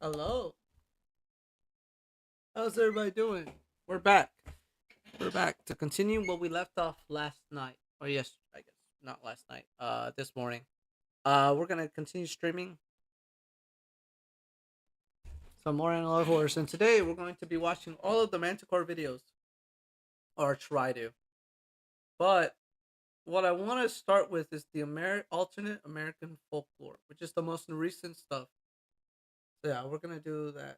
Hello. How's everybody doing? We're back. We're back to continue what we left off last night. Or yes, I guess. Not last night. This morning. We're gonna continue streaming some more analog horrors, and today we're going to be watching all of the Manticore videos. Or try to. But what I want to start with is the alternate American folklore, which is the most recent stuff. So yeah, we're gonna do that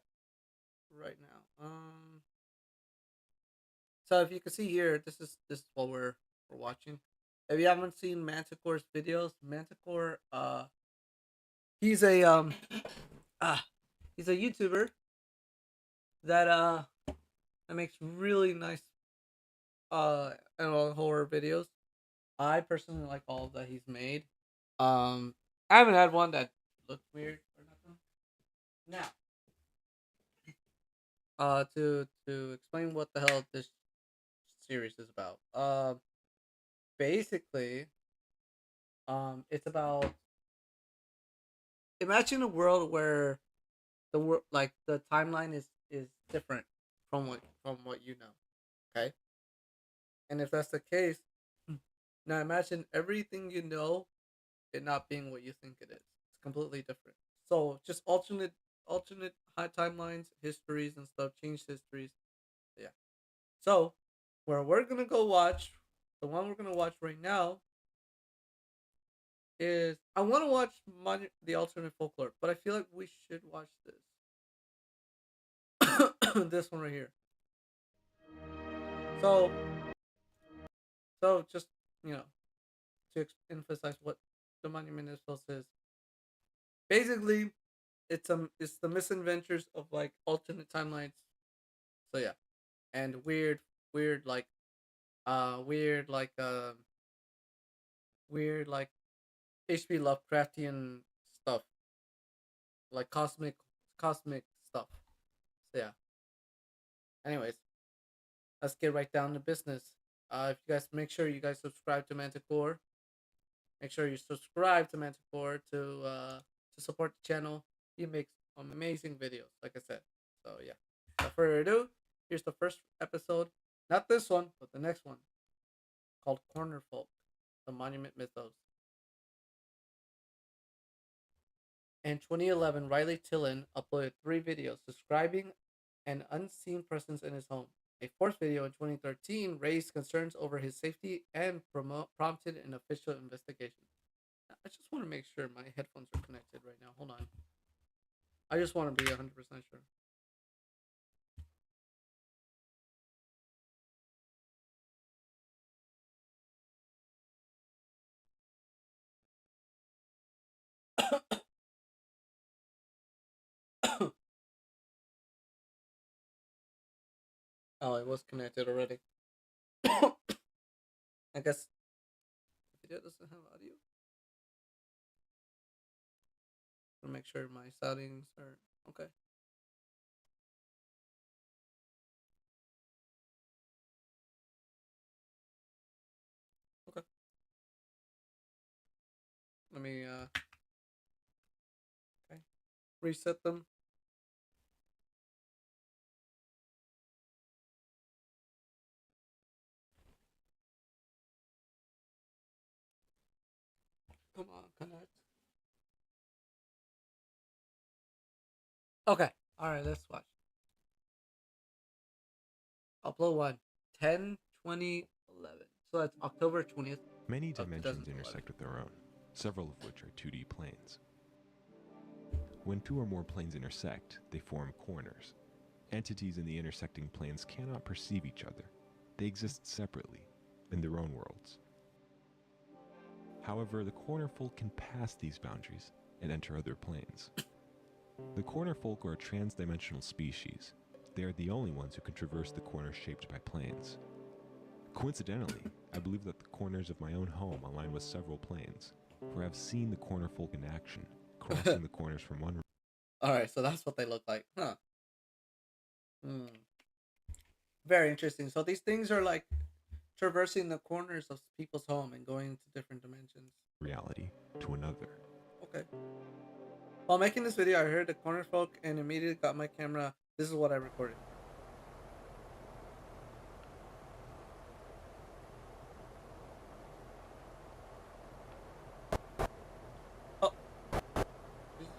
right now. So if you can see here, this is what we're watching. If you haven't seen Manticore's videos, Manticore, he's a ah, he's a YouTuber that that makes really nice horror videos. I personally like all that he's made. I haven't had one that looked weird or nothing. Now, to explain what the hell this series is about. Basically, it's about imagine a world where the world like the timeline is different from what you know, okay, and if that's the case, now imagine everything you know it not being what you think it is. It's completely different. So just alternate high timelines, histories and stuff, change histories. Yeah. So where we're gonna go watch, the one we're gonna watch right now is I want to watch the alternate folklore, but I feel like we should watch this. This one right here. So just you know to emphasize what the Monument Mythos is. Basically, it's the misadventures of like alternate timelines. So yeah, and weird like weird like weird like H.P. Lovecraftian stuff, like cosmic stuff. So yeah. Anyways, let's get right down to business. If you guys make sure you guys subscribe to Manticore, make sure you subscribe to Manticore to support the channel. He makes amazing videos, like I said. So yeah. Without further ado, here's the first episode. Not this one, but the next one, called Corner Folk, the Monument Mythos. In 2011, Riley Tillin uploaded 3 videos describing an unseen presence in his home. A fourth video in 2013 raised concerns over his safety and prompted an official investigation. I just want to make sure my headphones are connected right now. Hold on. I just want to be 100% sure. Oh, it was connected already. I guess the video doesn't have audio. To make sure my settings are okay. Okay. Let me okay. Reset them. Come on, connect. Okay. All right, let's watch. Upload one. 10/20/11. So that's October 20th Many of dimensions 2011. intersect with their own, several of which are 2D planes. When two or more planes intersect, they form corners. Entities in the intersecting planes cannot perceive each other. They exist separately, in their own worlds. However, the corner folk can pass these boundaries and enter other planes. The corner folk are a trans-dimensional species. They are the only ones who can traverse the corners shaped by planes. Coincidentally, I believe that the corners of my own home align with several planes, for I have seen the corner folk in action, crossing the corners from one. All right, so that's what they look like, huh? Hmm. Very interesting. So these things are like traversing the corners of people's home and going to different dimensions. Reality to another. Okay. While making this video, I heard the corner folk and immediately got my camera. This is what I recorded. Oh, Jesus.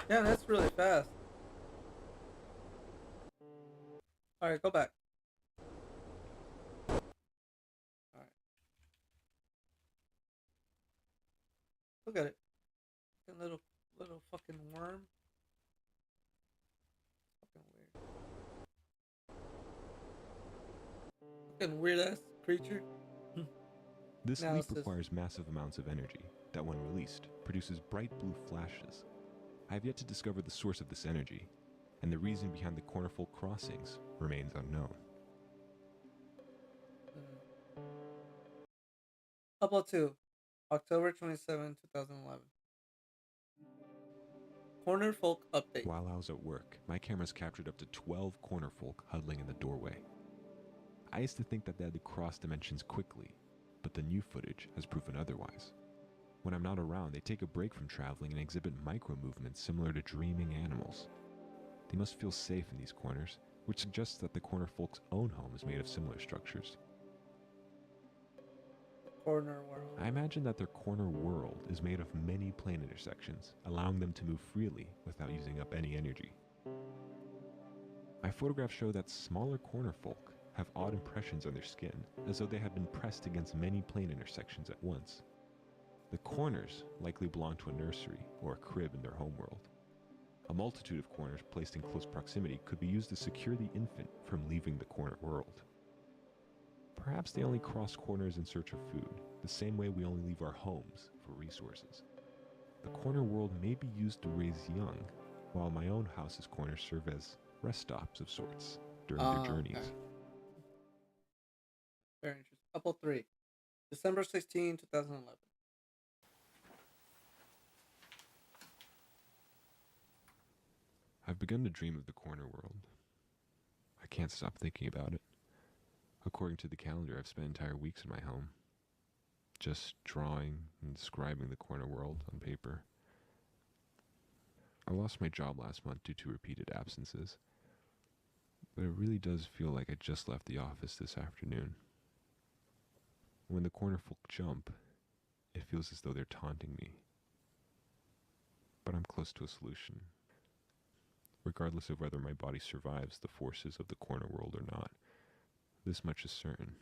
Yeah, that's really fast. Alright, go back. Alright. Look at it. Fucking little fucking worm. Fucking weird. Fucking weird ass creature. This Now leap it's just requires massive amounts of energy that, when released, produces bright blue flashes. I have yet to discover the source of this energy, and the reason behind the Cornerfolk crossings remains unknown. Upload 2, October 27, 2011. Corner folk update. While I was at work, my cameras captured up to 12 Cornerfolk huddling in the doorway. I used to think that they had to cross dimensions quickly, but the new footage has proven otherwise. When I'm not around, they take a break from traveling and exhibit micro movements similar to dreaming animals. They must feel safe in these corners, which suggests that the Cornerfolk's own home is made of similar structures. Corner world. I imagine that their corner world is made of many plane intersections, allowing them to move freely without using up any energy. My photographs show that smaller Cornerfolk have odd impressions on their skin, as though they had been pressed against many plane intersections at once. The corners likely belong to a nursery or a crib in their homeworld. A multitude of corners placed in close proximity could be used to secure the infant from leaving the corner world. Perhaps they only cross corners in search of food, the same way we only leave our homes for resources. The corner world may be used to raise young, while my own house's corners serve as rest stops of sorts during their journeys. Okay. Very interesting. Upload 3, December 16, 2011. I've begun to dream of the corner world. I can't stop thinking about it. According to the calendar, I've spent entire weeks in my home, just drawing and describing the corner world on paper. I lost my job last month due to repeated absences, but it really does feel like I just left the office this afternoon. When the Cornerfolk jump, it feels as though they're taunting me. But I'm close to a solution. Regardless of whether my body survives the forces of the corner world or not, this much is certain.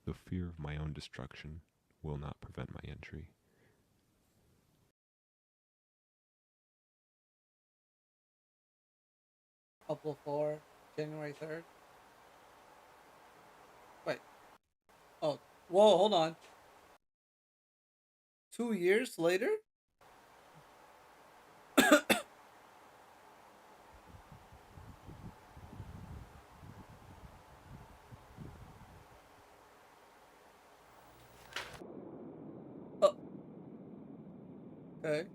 The fear of my own destruction will not prevent my entry. Upload 4, January 3rd. Wait. Oh, whoa, hold on. 2 years later? Oh. Okay.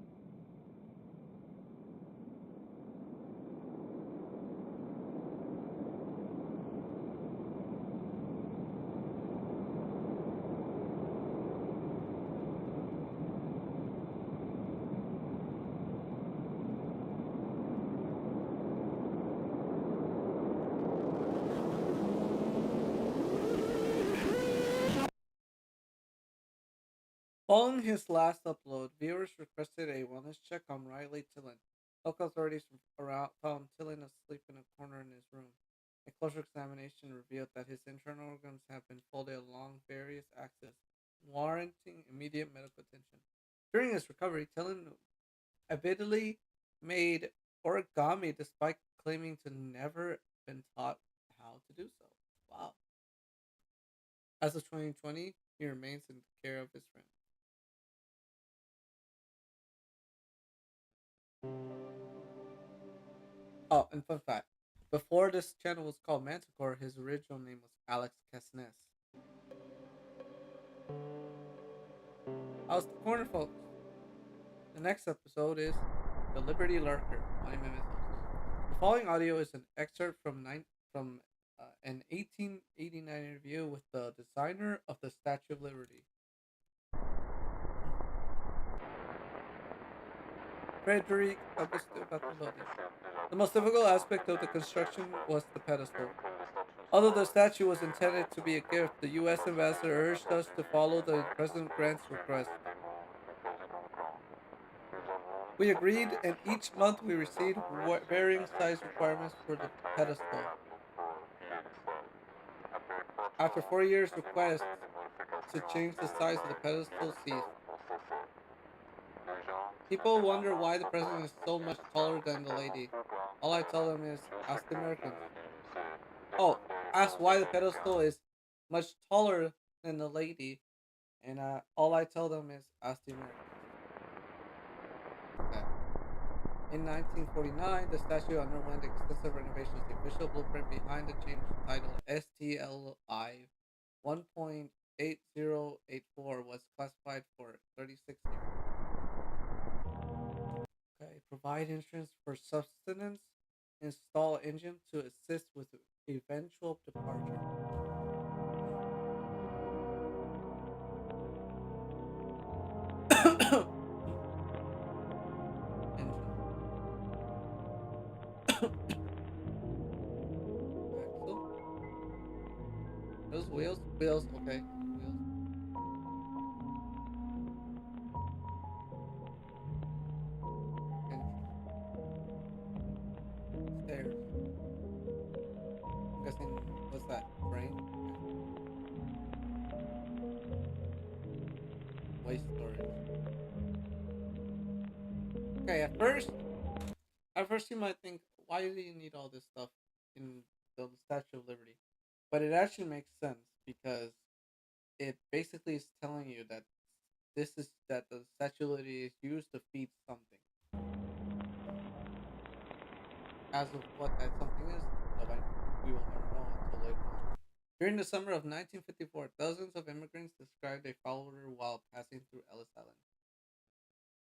Following his last upload, viewers requested a wellness check on Riley Tillin. Local authorities around found Tillin asleep in a corner in his room. A closer examination revealed that his internal organs have been folded along various axes, warranting immediate medical attention. During his recovery, Tillin avidly made origami despite claiming to never been taught how to do so. Wow. As of 2020, he remains in the care of his friend. Oh, and fun fact. Before this channel was called Manticore, his original name was Alex Casnes. How's the corner, folks? The next episode is The Liberty Lurker. I'm Mimic. The following audio is an excerpt from an 1889 interview with the designer of the Statue of Liberty. Frederick Auguste Bartholdi. The most difficult aspect of the construction was the pedestal. Although the statue was intended to be a gift, the U.S. ambassador urged us to follow the President Grant's request. We agreed, and each month we received varying size requirements for the pedestal. After 4 years, requests to change the size of the pedestal ceased. People wonder why the president is so much taller than the lady. All I tell them is, ask the Americans. Oh, ask why the pedestal is much taller than the lady, and all I tell them is, ask the Americans. Okay. In 1949, the statue underwent extensive renovations. The official blueprint behind the change, titled STLI 1.8084, was classified for 36 years. Okay, provide insurance for sustenance, install engine to assist with eventual departure. Engine. Axle. Those wheels? Wheels, okay. Wheels. Engine. Stairs. I'm guessing, what's that? Frame? Okay. Waste storage. Okay, at first you might think, why do you need all this stuff in the Statue of Liberty? But it actually makes sense because it basically is telling you that the Statue of Liberty is used to feed something. As of what that something is, we will never know until later on. During the summer of 1954, dozens of immigrants described they followed her while passing through Ellis Island.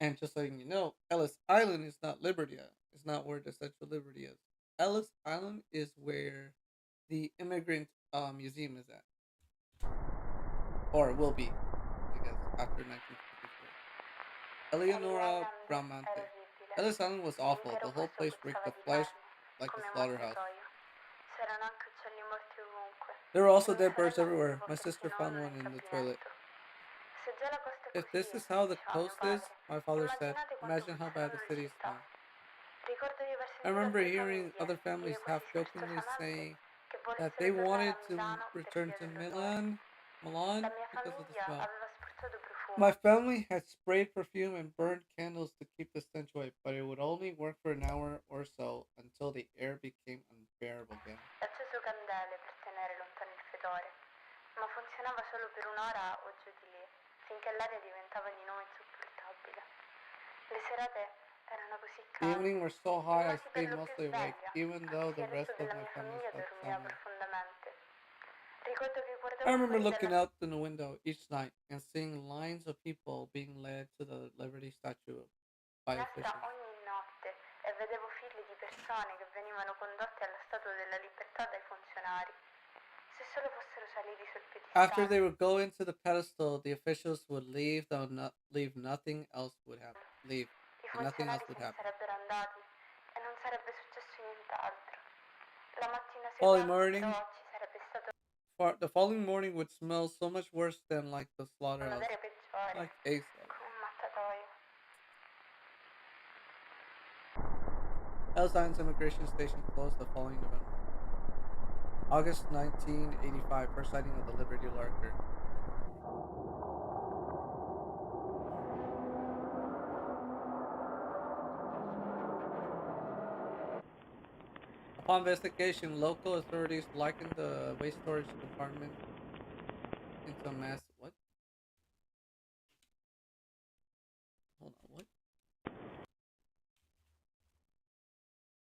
And just letting you know, Ellis Island is not Liberty. It's not where the Statue of Liberty is. Ellis Island is where the immigrant museum is at, or will be, I guess, after 1954. Eleonora Bramante. Ellis Island was awful. The whole place reeked of flesh like a slaughterhouse. There were also dead birds everywhere. My sister found one in the toilet. If this is how the coast is, my father said, imagine how bad the city is now. I remember hearing other families half jokingly saying that they wanted to return to Milan because of the smell. My family had sprayed perfume and burned candles to keep the stench away, but it would only work for an hour or so until the air became unbearable again. Acceso candele per tenere lontano il fetore, ma funzionava solo per un'ora o giù di lì, finché l'aria diventava di nuovo insopportabile. Le serate erano così The calde. evening were so hot I Rimasi per stayed lo più mostly awake, sveglia, even though the anche il rest resto of della my mia family famiglia slept dormiva soundly. profondamente. Ricordo che I guardavo remember fuori looking dalla out the window each night and seeing lines of people being led to the Liberty statue by finestra officials. ogni notte e vedevo file di persone che venivano condotte alla Statua della Libertà dai funzionari. Se solo fossero saliti sul After piedistallo. they would go into the pedestal, the officials would leave, though leave nothing else would happen. Leave, I and nothing else funzionari would se ne happen. sarebbero andati e non sarebbe successo nient'altro. La mattina Following seguente morning, però ci sarebbe stato the following morning would smell so much worse than like the un slaughterhouse, odore peggiore, like ASAP. come un mattatoio. Ellis Island's immigration station closed the following November. August 1985, first sighting of the Liberty Lurker. Upon investigation, local authorities likened the waste storage compartment into a mass. What? Hold on. What?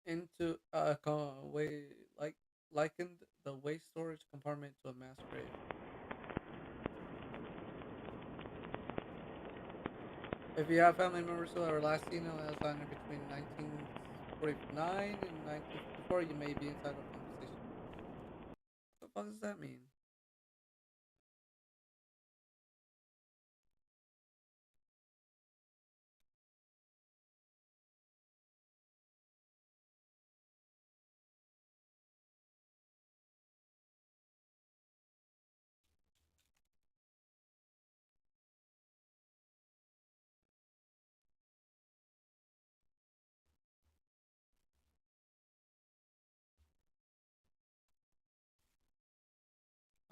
Into likened the waste storage compartment to a mass grave. If you have family members who are last seen on Ellis Island between 1949 and 1954, you may be entitled to compensation. fuck does that mean?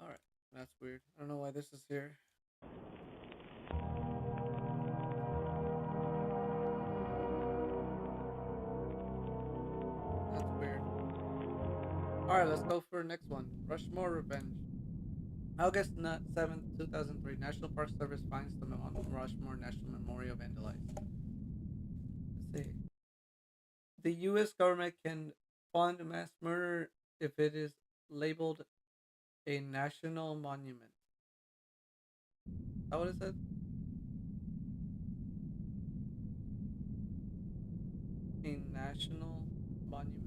Alright, that's weird. I don't know why this is here. That's weird. Alright, let's go for the next one. Rushmore Revenge. August 7th, 2003. National Park Service finds the Mount Rushmore National Memorial vandalized. Let's see. The U.S. government can fund mass murder if it is labeled a national monument. Is that what it said? A national monument.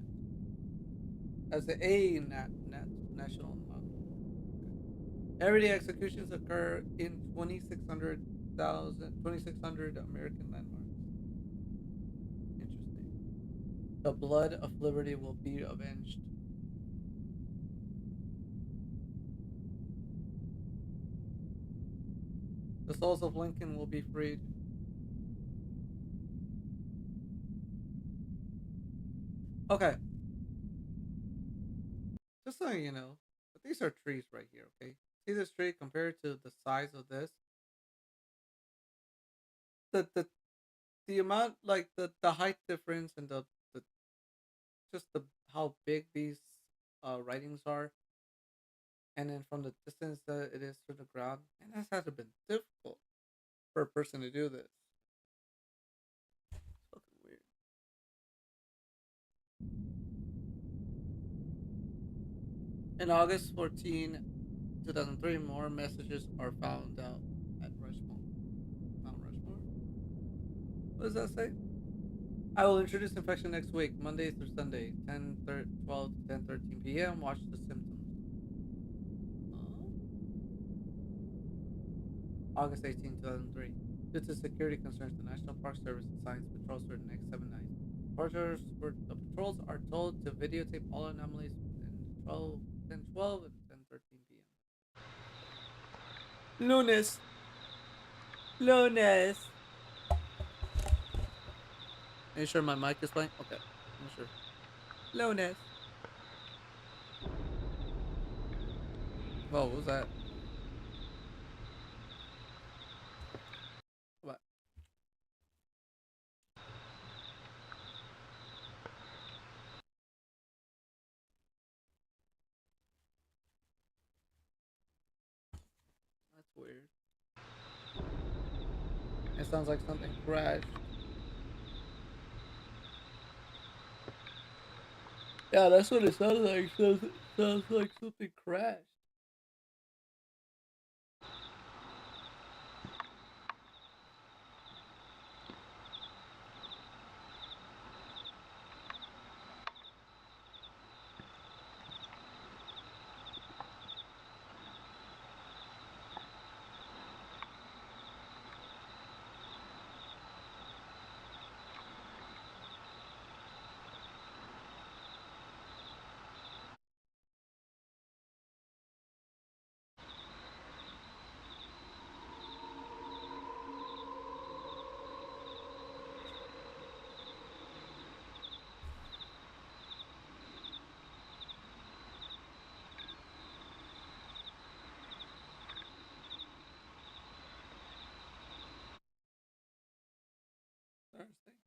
As national monument. Everyday executions occur in 2,600 American landmarks. Interesting. The blood of liberty will be avenged. The souls of Lincoln will be freed. Okay. Just so you know, but these are trees right here, okay? See this tree compared to the size of this? The amount, like the height difference and the just the how big these writings are, and then from the distance that it is to the ground, and that's had to been difficult for a person to do this. It's fucking weird. In August 14, 2003, more messages are found out at Rushmore. Mount Rushmore? What does that say? I will introduce infection next week, Monday through Sunday, 12 to 10:13 p.m. Watch the symptoms. August 18, 2003. Due to security concerns, the National Park Service assigns patrols for the next 7 nights. The patrols are told to videotape all anomalies within 10:12 and 10:13 p.m. Lunes. Lunes. Are you sure my mic is playing? Okay, I'm sure. Lunes. Whoa, what was that? What? That's weird. It sounds like something crashed. Yeah, that's what it sounds like. Sounds like something crashed. Thursday.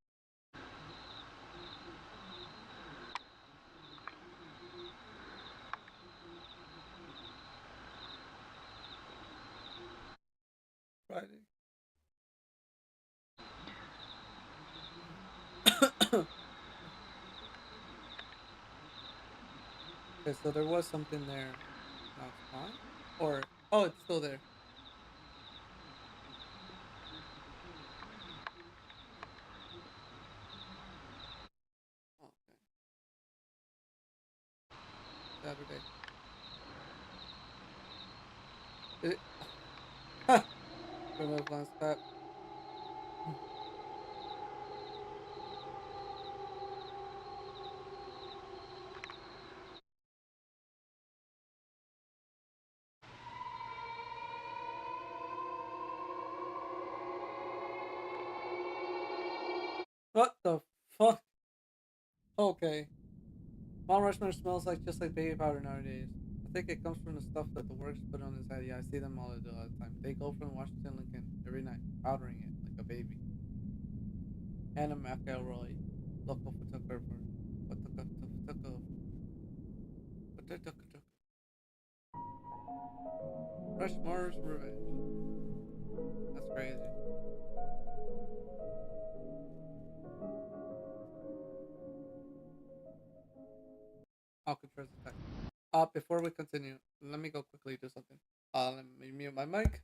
Friday. Okay, so there was something there. Now it's gone? Or, oh, it's still there. Oh, okay. Saturday. It, remove lens cap. What the fuck? Okay. Mount Rushmore smells like just like baby powder nowadays. I think it comes from the stuff that the works put on his head. Yeah, I see them all the time. They go from Washington Lincoln every night, powdering it like a baby. Anna McElroy, local photographer. Rushmore's Revenge. That's crazy. Alcatraz attack. Before we continue, let me go quickly do something. Let me mute my mic.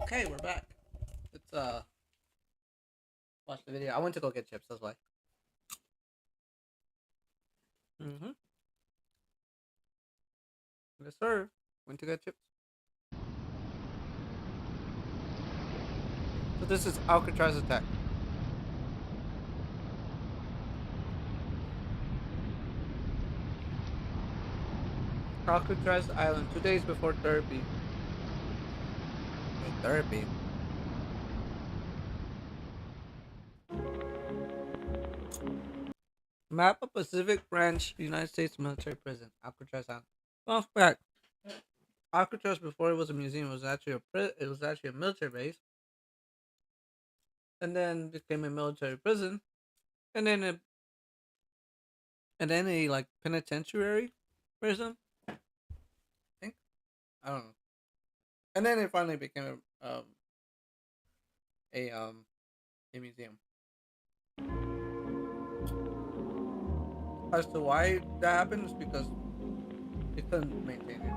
Okay, we're back. Let's watch the video. I went to go get chips, that's why. Mm-hmm. Yes, sir. Went to get chips. So this is Alcatraz attack. Alcatraz Island, 2 days before therapy. Wait, therapy? Map of Pacific Branch, United States military prison, Alcatraz Island. Well, fact, Alcatraz before it was a museum was actually a military base, and then became a military prison, and then a like penitentiary prison. I think I don't know, and then it finally became a museum. As to why that happened is because they couldn't maintain it.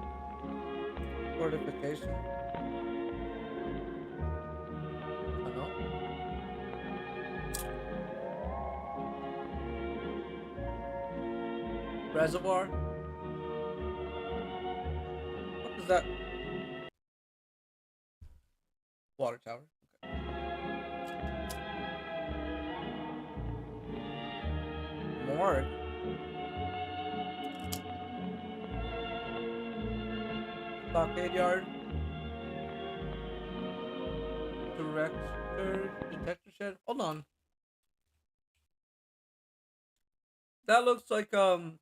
Fortification. I don't know. Reservoir. What is that? Water tower. Okay. Morgue. Stockade yard. Detector shed. Hold on. That looks like why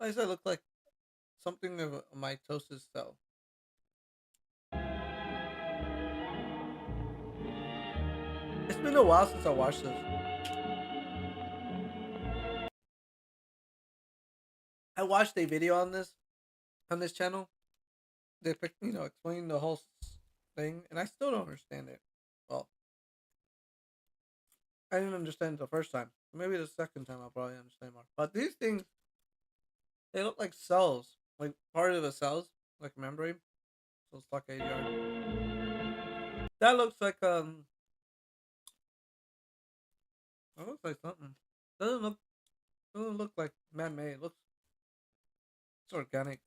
does that look like something of a mitosis cell? It's been a while since I watched this. I watched a video on this channel. They explain the whole thing, and I still don't understand it. Well, I didn't understand it the first time. Maybe the second time I'll probably understand more. But these things, they look like cells, like part of the cells, like membrane. So stockade yard. That looks like That looks like something. Doesn't look like man-made. It looks it's organic.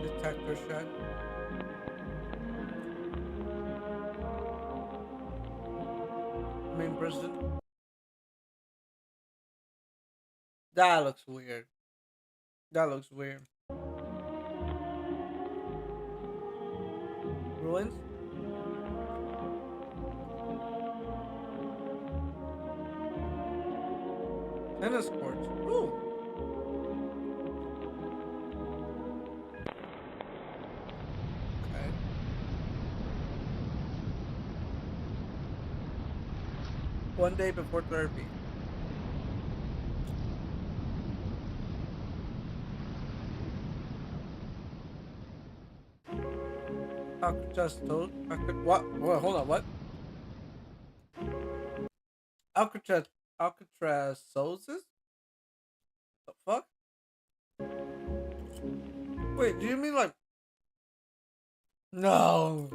Detector shed. Main prison. That looks weird. That looks weird. Ruins. Tennis courts. Ooh. Okay. One day before therapy. Alcatraz toad. What? Whoa, hold on. What? Alcatraz sources? The fuck? Wait, do you mean like? No.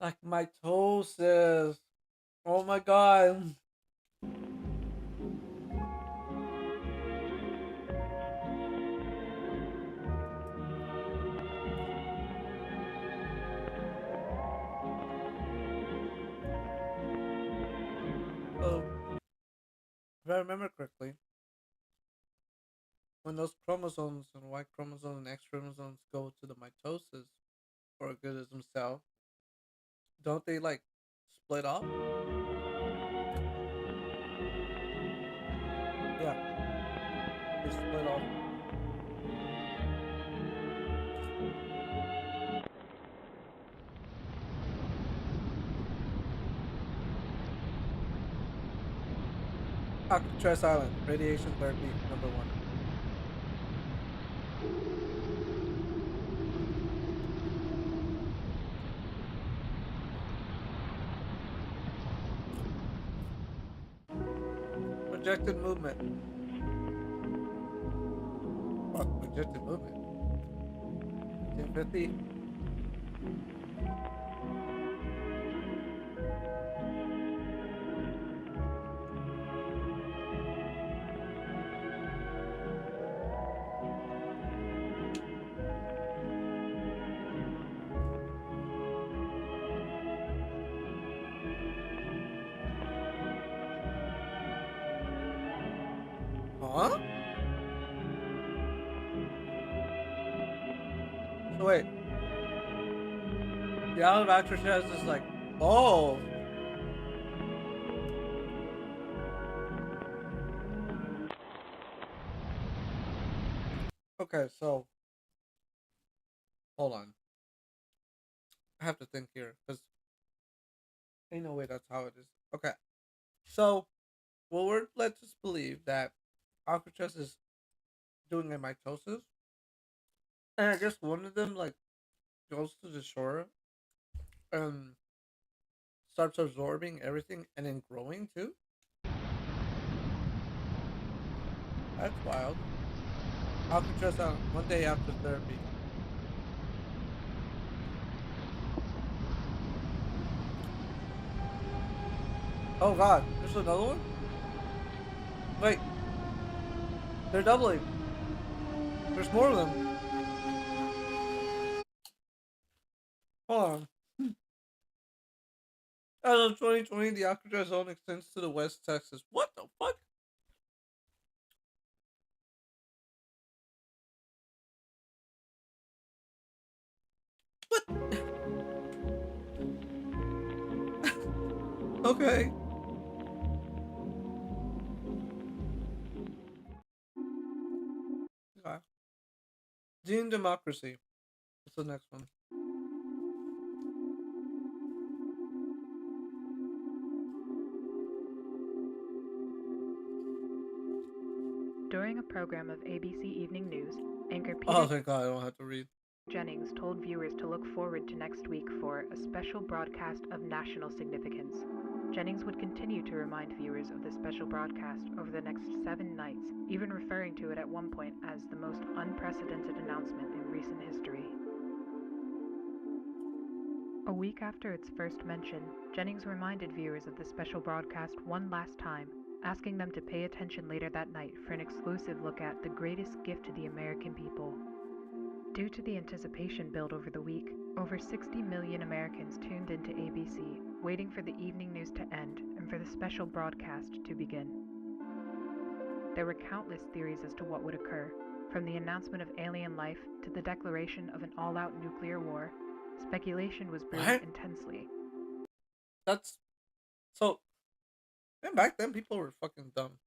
Like mitosis. Oh my god. So, if I remember correctly, when those chromosomes and Y chromosomes and X chromosomes go to the mitosis organism cell, don't they like split off? Yeah, they split off. Alcatraz Island, radiation therapy number 1. Projected movement. Fuck, projected movement. 1050. Huh? So wait. The Island of Actors is like, oh. Okay, so hold on. I have to think here because ain't no way that's how it is. Okay, so well, we're led to believe that Alcatraz is doing a mitosis, and I guess one of them like goes to the shore and starts absorbing everything and then growing too. That's wild. Alcatraz on one day after therapy. Oh god, there's another one? Wait, they're doubling. There's more of them. Hold on. As of 2020, the Alcatraz zone extends to the West Texas. What the fuck? What? Okay. Okay. Gene Democracy. What's the next one? During a program of ABC Evening News, anchor Oh, Peter thank God, I don't have to read. Jennings told viewers to look forward to next week for a special broadcast of national significance. Jennings would continue to remind viewers of the special broadcast over the next 7 nights, even referring to it at one point as the most unprecedented announcement in recent history. A week after its first mention, Jennings reminded viewers of the special broadcast one last time, asking them to pay attention later that night for an exclusive look at the greatest gift to the American people. Due to the anticipation built over the week, over 60 million Americans tuned into ABC, waiting for the evening news to end and for the special broadcast to begin. There were countless theories as to what would occur, from the announcement of alien life to the declaration of an all-out nuclear war. Speculation was brewing What? intensely. That's so. And back then, people were fucking dumb.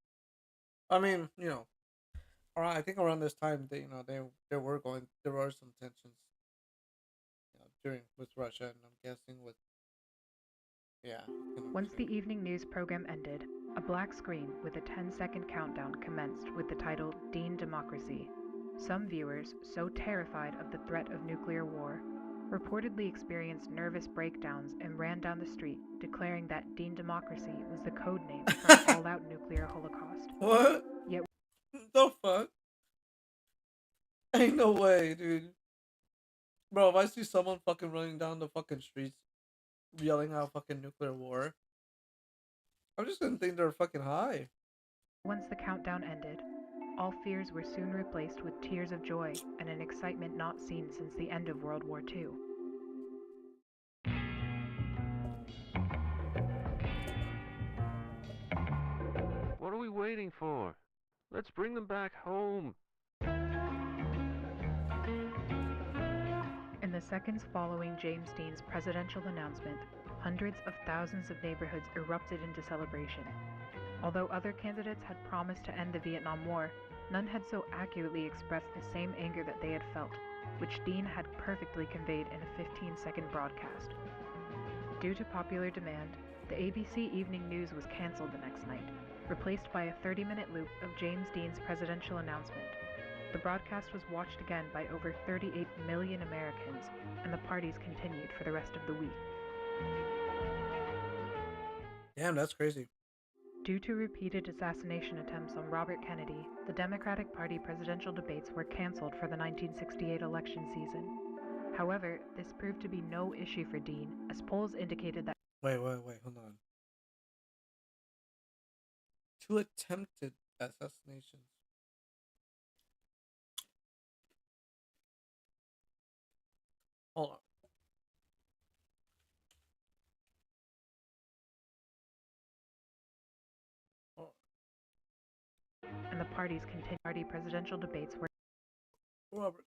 I mean, you know, I think around this time, there were some tensions, during with Russia, and I'm guessing with, yeah. Once the evening news program ended, a black screen with a 10-second countdown commenced with the title Dean Democracy. Some viewers, so terrified of the threat of nuclear war, reportedly experienced nervous breakdowns and ran down the street, declaring that Dean Democracy was the code name for an all-out nuclear holocaust. What? Yet, The fuck? Ain't no way, dude. Bro, if I see someone fucking running down the fucking streets, yelling out fucking nuclear war, I'm just gonna think they're fucking high. once the countdown ended, all fears were soon replaced with tears of joy and an excitement not seen since the end of World War II. What are we waiting for? Let's bring them back home. In the seconds following James Dean's presidential announcement, hundreds of thousands of neighborhoods erupted into celebration. Although other candidates had promised to end the Vietnam War, none had so accurately expressed the same anger that they had felt, which Dean had perfectly conveyed in a 15-second broadcast. Due to popular demand, the ABC Evening News was canceled the next night, replaced by a 30-minute loop of James Dean's presidential announcement. The broadcast was watched again by over 38 million Americans, and the parties continued for the rest of the week. Damn, that's crazy. Due to repeated assassination attempts on Robert Kennedy, the Democratic Party presidential debates were canceled for the 1968 election season. However, this proved to be no issue for Dean, as polls indicated that Wait, hold on. 2 attempted assassinations. Hold on. and the party's continued presidential debates were Robert.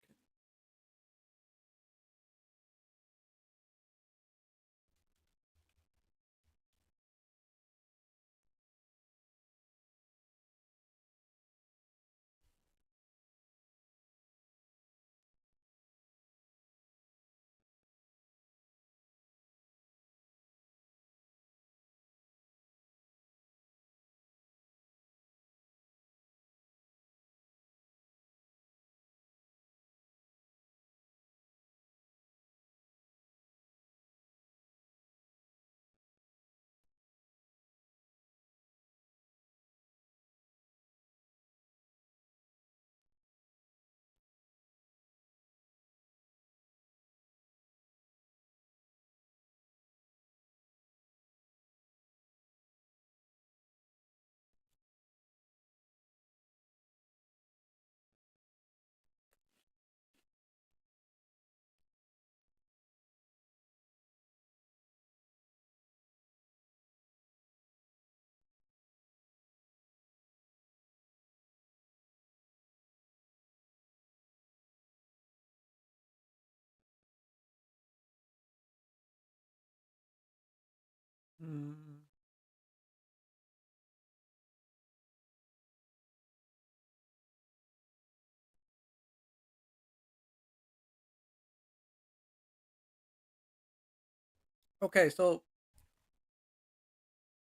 Okay, so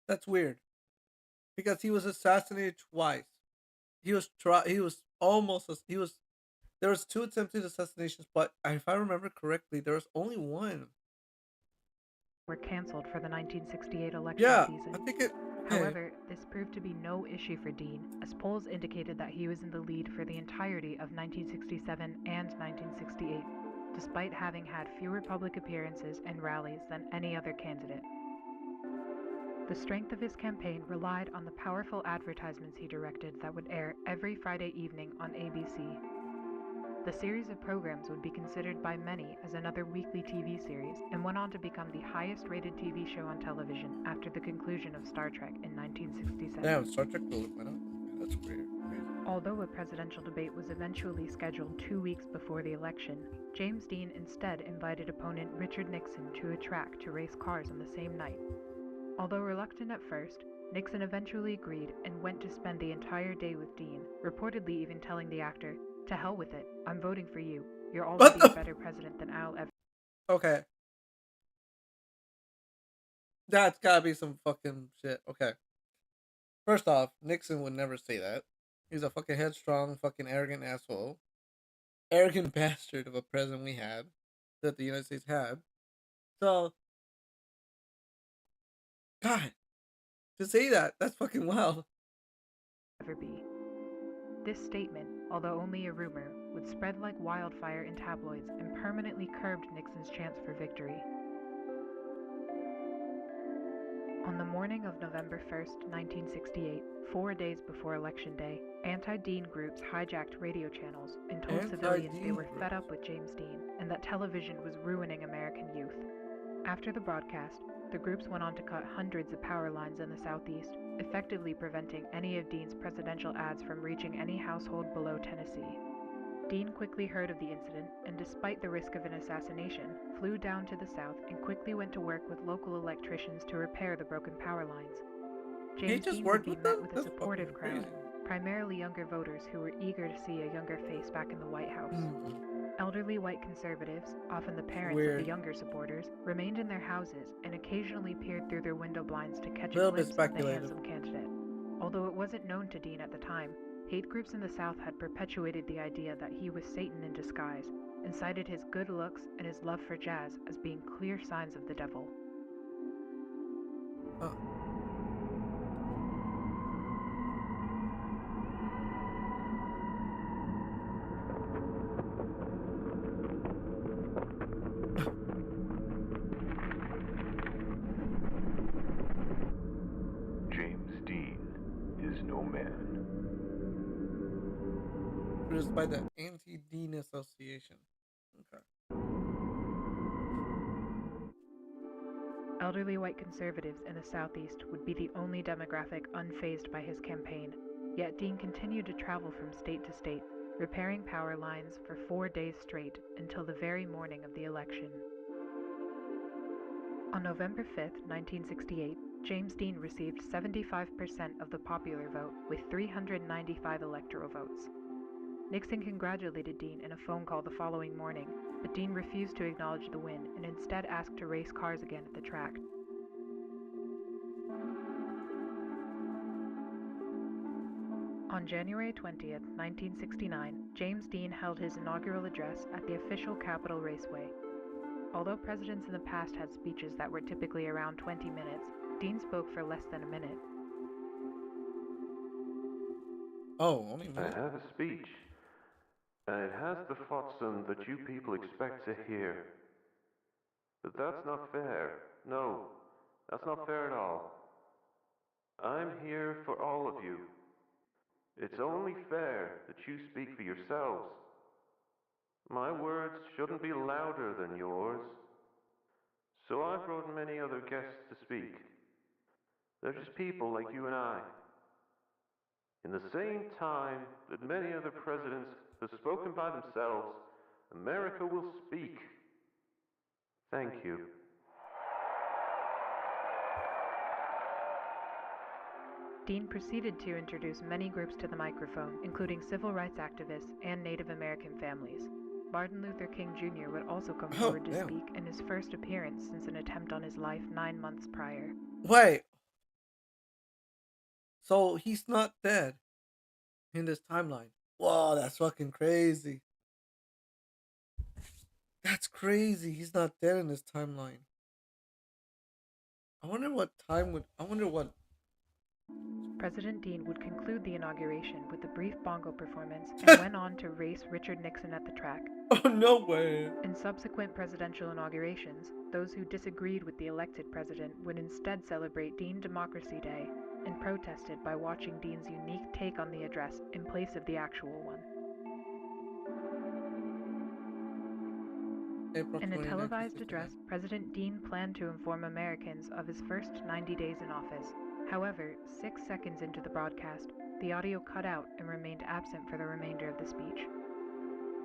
that's weird because he was assassinated twice. He was there was 2 attempted assassinations, but if I remember correctly, there was only one. were canceled for the 1968 election Yeah, season. I think it. Okay. However, this proved to be no issue for Dean, as polls indicated that he was in the lead for the entirety of 1967 and 1968, despite having had fewer public appearances and rallies than any other candidate. The strength of his campaign relied on the powerful advertisements he directed that would air every Friday evening on ABC. The series of programs would be considered by many as another weekly TV series and went on to become the highest rated TV show on television after the conclusion of Star Trek in 1967. Damn, Star Trek went up. That's weird. Although a presidential debate was eventually scheduled 2 weeks before the election, James Dean instead invited opponent Richard Nixon to a track to race cars on the same night. Although reluctant at first, Nixon eventually agreed and went to spend the entire day with Dean, reportedly even telling the actor, "To hell with it, I'm voting for you. You're already a better president than I'll ever." Okay. That's gotta be some fucking shit. Okay. First off, Nixon would never say that. He's a fucking headstrong, fucking arrogant asshole. Arrogant bastard of a president we had. That the United States had. So, God. To say that, that's fucking wild. Ever be. This statement, although only a rumor, would spread like wildfire in tabloids and permanently curbed Nixon's chance for victory. On the morning of November 1st, 1968, 4 days before Election Day, anti-Dean groups hijacked radio channels and told civilians they were fed up with James Dean and that television was ruining American youth. After the broadcast, the groups went on to cut hundreds of power lines in the southeast, effectively preventing any of Dean's presidential ads from reaching any household below Tennessee. Dean quickly heard of the incident and, despite the risk of an assassination, flew down to the south and quickly went to work with local electricians to repair the broken power lines. James Dean would be met with a supportive crowd, primarily younger voters who were eager to see a younger face back in the White House. Elderly white conservatives, often the parents of the younger supporters, remained in their houses and occasionally peered through their window blinds to catch a glimpse of the handsome candidate. Although it wasn't known to Dean at the time, hate groups in the South had perpetuated the idea that he was Satan in disguise and cited his good looks and his love for jazz as being clear signs of the devil. produced by the Anti-Dean Association. Okay. Elderly white conservatives in the Southeast would be the only demographic unfazed by his campaign, yet Dean continued to travel from state to state, repairing power lines for 4 days straight until the very morning of the election. On November 5, 1968, James Dean received 75% of the popular vote with 395 electoral votes. Nixon congratulated Dean in a phone call the following morning, but Dean refused to acknowledge the win and instead asked to race cars again at the track. On January 20, 1969, James Dean held his inaugural address at the official Capitol Raceway. Although presidents in the past had speeches that were typically around 20 minutes, Dean spoke for less than a minute. Oh, only a I minute? have a speech, and it has the flotsam that you people expect to hear. But that's not fair. No, that's not fair at all. I'm here for all of you. It's only fair that you speak for yourselves. My words shouldn't be louder than yours. So I brought many other guests to speak. They're just people like you and I. In the same time that many other presidents have spoken by themselves, America will speak. Thank you. Dean proceeded to introduce many groups to the microphone, including civil rights activists and Native American families. Martin Luther King Jr. would also come forward to speak in his first appearance since an attempt on his life 9 months prior. Wait. So he's not dead in this timeline. Whoa, that's fucking crazy. That's crazy. He's not dead in this timeline. I wonder what President Dean would conclude the inauguration with a brief bongo performance and went on to race Richard Nixon at the track. Oh, no way. In subsequent presidential inaugurations, those who disagreed with the elected president would instead celebrate Dean Democracy Day and protested by watching Dean's unique take on the address in place of the actual one. In a televised address, President Dean planned to inform Americans of his first 90 days in office. However, 6 seconds into the broadcast, the audio cut out and remained absent for the remainder of the speech.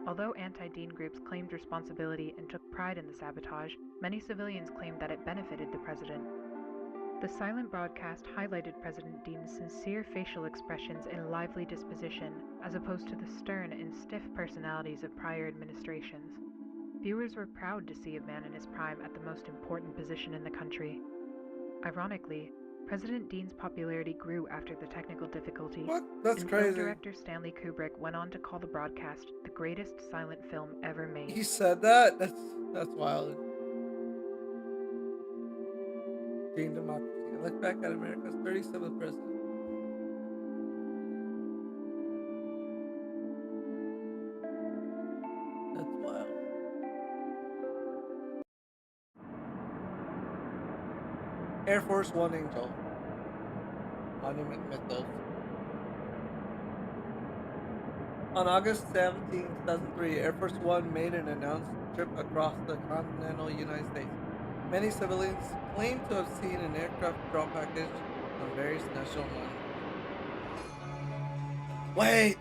Although anti-Dean groups claimed responsibility and took pride in the sabotage, many civilians claimed that it benefited the president. The silent broadcast highlighted President Dean's sincere facial expressions and lively disposition, as opposed to the stern and stiff personalities of prior administrations. Viewers were proud to see a man in his prime at the most important position in the country. Ironically, President Dean's popularity grew after the technical difficulty. What? That's and crazy. Film director Stanley Kubrick went on to call the broadcast the greatest silent film ever made. He said that? That's wild. Dean Democracy. Look back at America's 37th president. That's wild. Air Force One Angel. Monument Mythos. On August 17, 2003, Air Force One made an announced trip across the continental United States. Many civilians claim to have seen an aircraft drop package on various national monuments. Wait!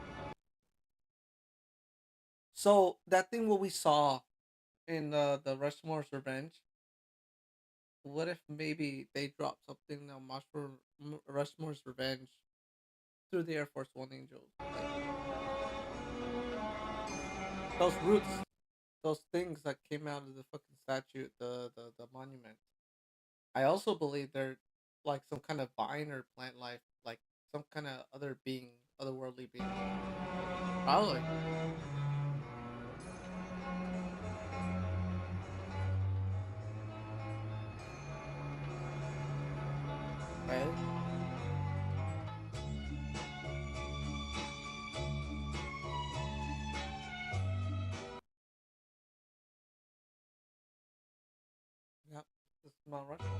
So, that thing what we saw in the Rushmore's Revenge, what if maybe they dropped something on Rushmore's Revenge through the Air Force One Angels? Like, those roots, those things that came out of the fucking statue, the monument. I also believe they're like some kind of vine or plant life, like some kind of other being, otherworldly being. Probably. Right? Yep. This is Mount Rushmore.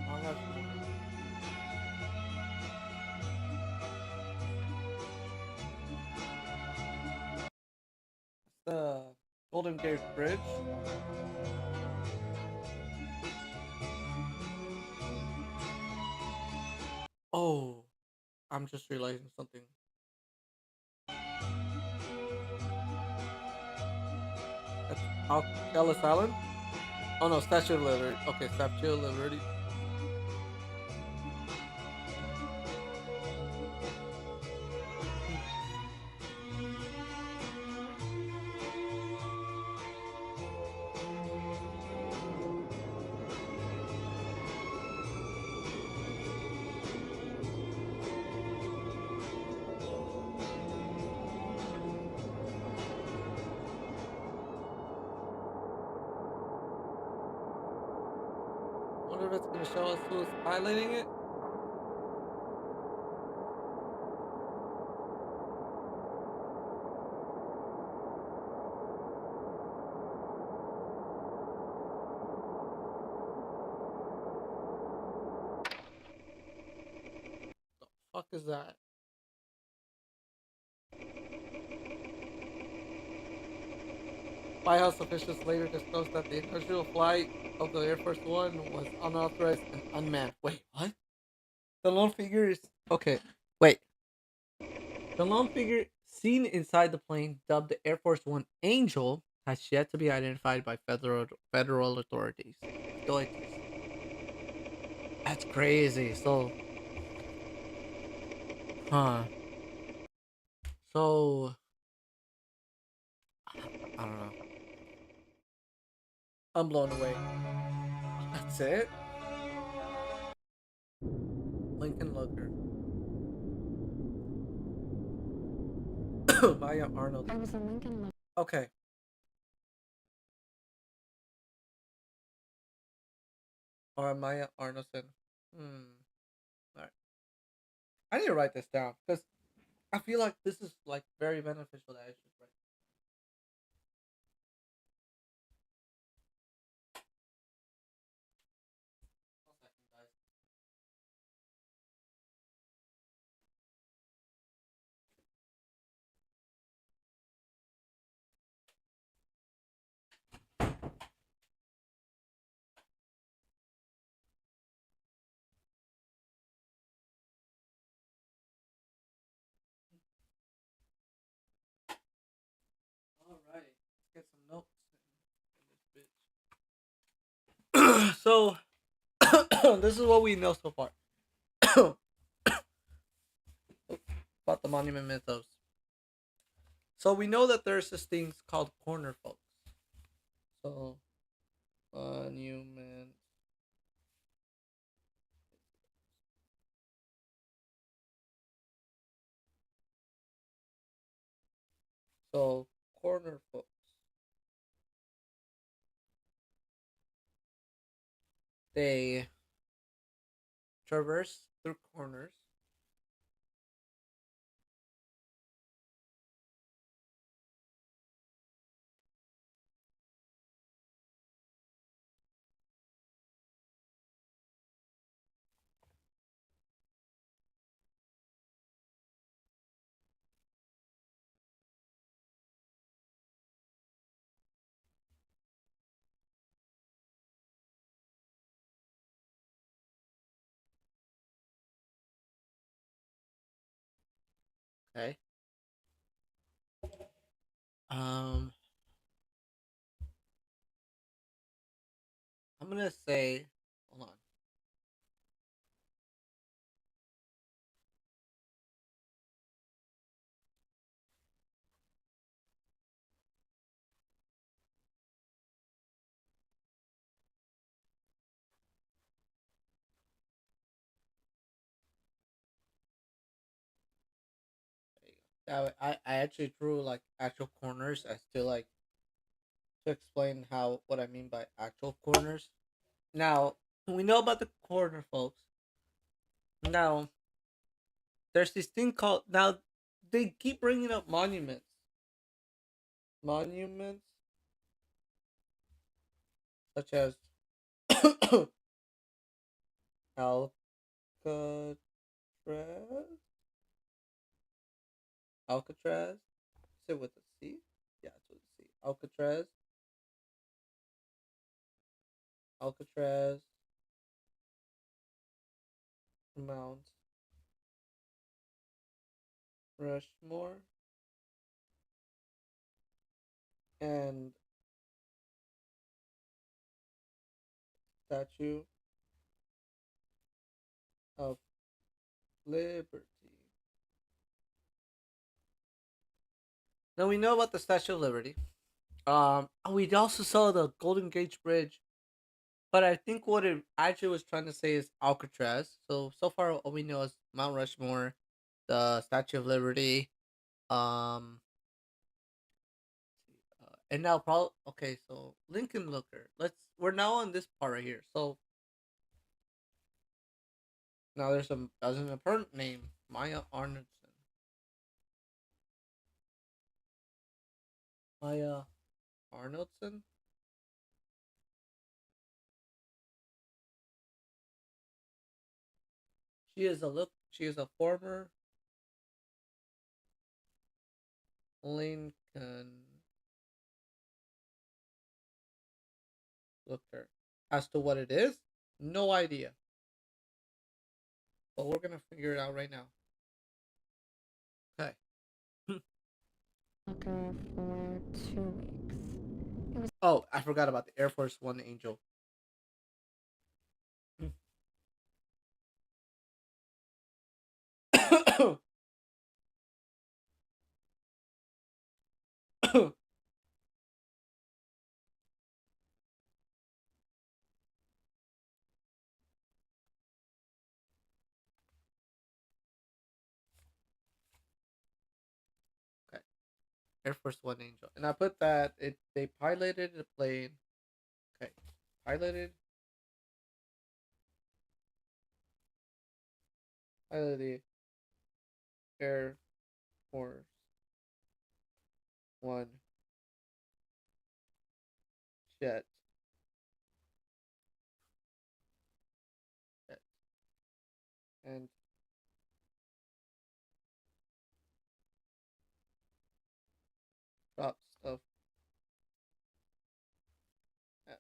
Mount Rushmore. the Golden Gate Bridge. Oh, I'm just realizing something. That's Ellis Island? Oh no, Statue of Liberty. Okay, Statue of Liberty. Wonder if it's gonna show us who's piloting it. The fuck is that? White House officials later disclosed that the inaugural flight of the Air Force One was unauthorized and unmanned. Wait, what? The lone figure is okay. Wait, the lone figure seen inside the plane, dubbed the Air Force One Angel, has yet to be identified by federal authorities. Authorities. That's crazy. So, huh? So, I don't know. I'm blown away. That's it. Lincoln Looker. Maya Arnold. I was a Lincoln Looker. Okay. Or Maya Arnoldson. Alright. I need to write this down because I feel like this is like very beneficial that I should write. One second, guys. All right, let's get some notes in this bitch. So, this is what we know so far about the monument mythos. So we know that there's this things called corner folks. So, monument. So, corner folks. They traverse through corners. Okay. Um, I'm gonna say, hold on. There you go. I actually drew like actual corners. I still like to explain how what I mean by actual corners. Now we know about the corner, folks. Now there's this thing called now. They keep bringing up monuments. Monuments such as Alcatraz. Alcatraz. Is it with a C? Yeah, it's with a C. Alcatraz. Alcatraz. Mount Rushmore. And Statue of Liberty. Now we know about the Statue of Liberty. We also saw the Golden Gate Bridge, but I think what it actually was trying to say is Alcatraz. So far, all we know is Mount Rushmore, the Statue of Liberty, and now probably okay. So Lincoln Looker. We're now on this part right here. So now there's an important name, Maya Arnoldson. Maya Arnoldson. She is a former Lincoln Looker. As to what it is, no idea. But we're gonna figure it out right now. Okay. Looker for 2 weeks. Oh, I forgot about the Air Force One Angel. Okay. Air Force One Angel. And I put that they piloted a plane. Okay. Piloted the Air Force One jet. Jet. And drop stuff at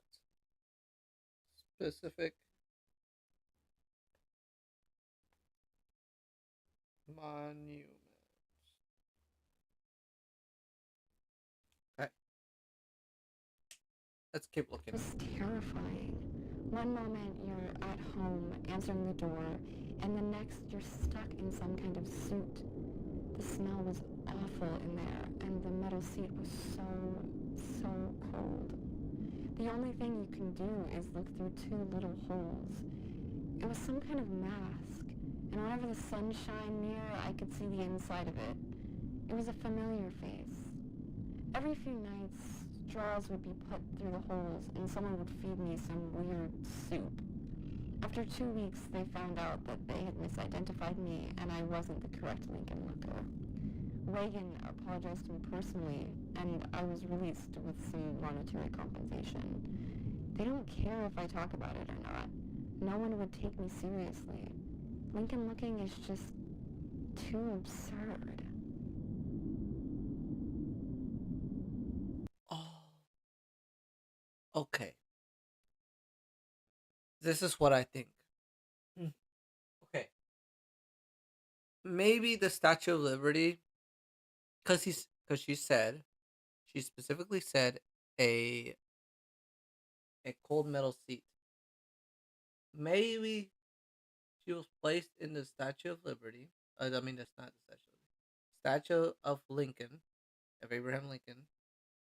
specific monuments. Okay. Let's keep looking. It was terrifying. One moment you're at home answering the door, and the next you're stuck in some kind of suit. The smell was awful in there, and the metal seat was so cold. The only thing you can do is look through two little holes. It was some kind of mask, and whenever the sun shined near, I could see the inside of it. It was a familiar face. Every few nights, straws would be put through the holes, and someone would feed me some weird soup. After 2 weeks, they found out that they had misidentified me, and I wasn't the correct Lincoln Looker. Reagan apologized to me personally, and I was released with some monetary compensation. They don't care if I talk about it or not. No one would take me seriously. Lincoln looking is just too absurd. Oh. Okay. This is what I think. Okay. Maybe the Statue of Liberty, because she specifically said a cold metal seat. Maybe she was placed in the Statue of Liberty. I mean, that's not the Statue of Lincoln, of Abraham Lincoln,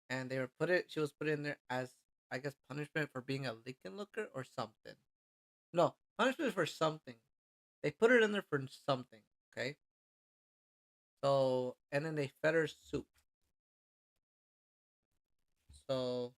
and they were She was put in there as, I guess, punishment for being a Lincoln Looker or something. No, punishment for something. They put it in there for something. Okay. So, and then they fed her soup. So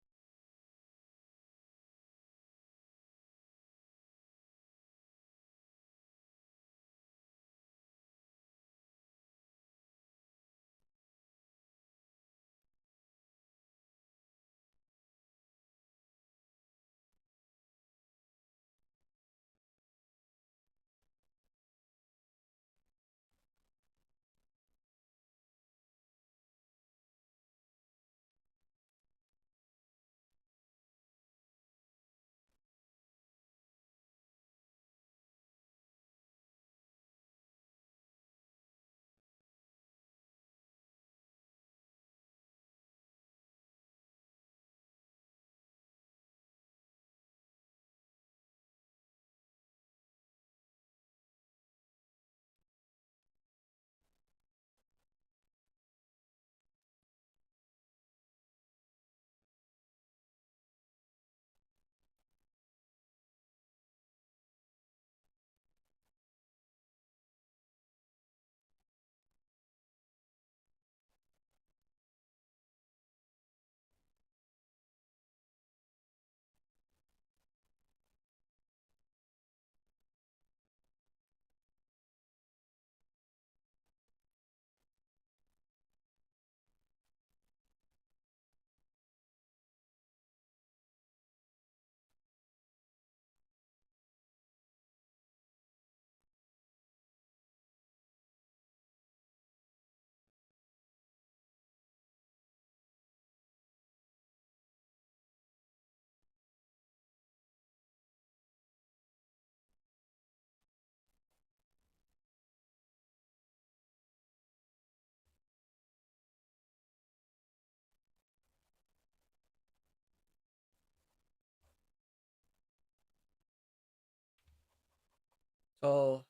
So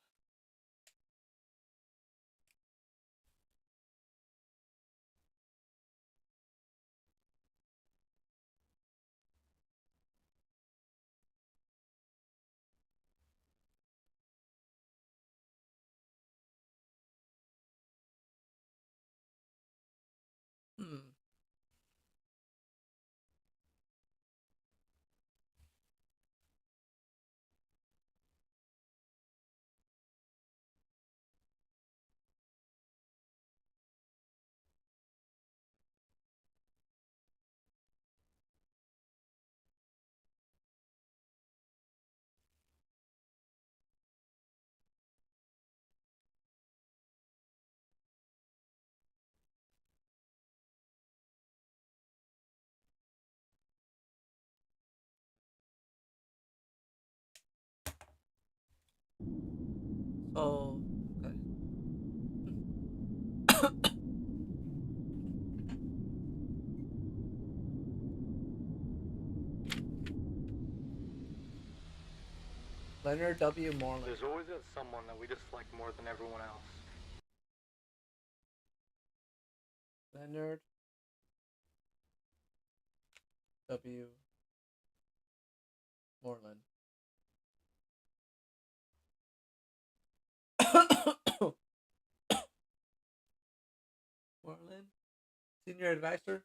hmm. So okay. Leonard W. Moreland. There's always that someone that we dislike more than everyone else. Leonard W. Moreland. Moreland, senior advisor.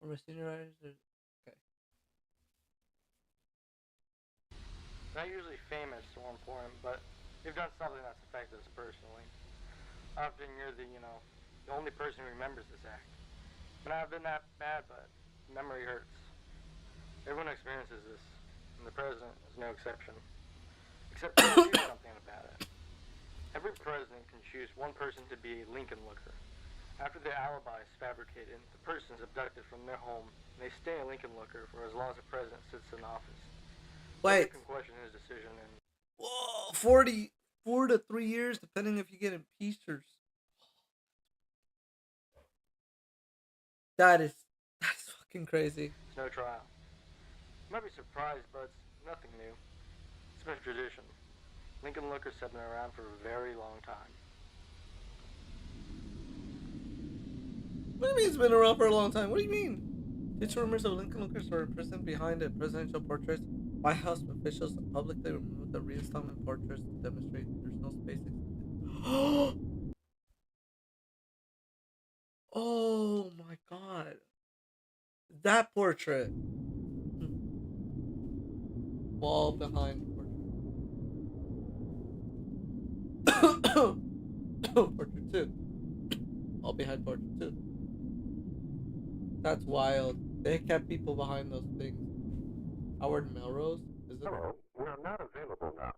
Or a senior advisor. Okay. Not usually famous or important, but you've done something that's affected us personally. Often you're the only person who remembers this act. May not have been that bad, but memory hurts. Everyone experiences this, and the president is no exception. Except here's something about it. Every president can choose one person to be a Lincoln looker. After their alibi is fabricated, the person is abducted from their home, and they stay a Lincoln looker for as long as the president sits in office. Wait. You can question his decision and Whoa, 4 to 3 years, depending if you get impeached or. That's fucking crazy. it's no trial. You might be surprised, but it's nothing new. It's been a tradition. Lincoln lookers have been around for a very long time. What do you mean it's been around for a long time? What do you mean? These rumors of Lincoln lookers were present behind the presidential portraits. White House officials publicly removed the reinstallment portraits to demonstrate there's no space. Oh my god. That portrait. Wall behind portrait. Portrait 2. Wall behind portrait 2. That's wild. They kept people behind those things. Howard Melrose? Is it? Hello, we're not available now.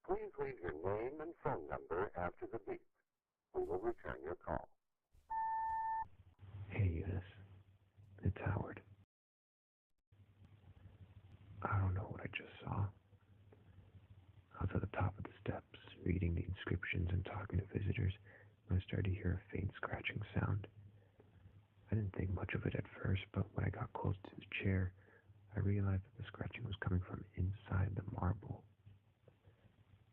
Please leave your name and phone number after the beep. We will return your call. Hey, Eunice. It's Howard. I don't know what I just saw. I was at the top of the steps, reading the inscriptions and talking to visitors, when I started to hear a faint scratching sound. I didn't think much of it at first, but when I got close to the chair, I realized that the scratching was coming from inside the marble.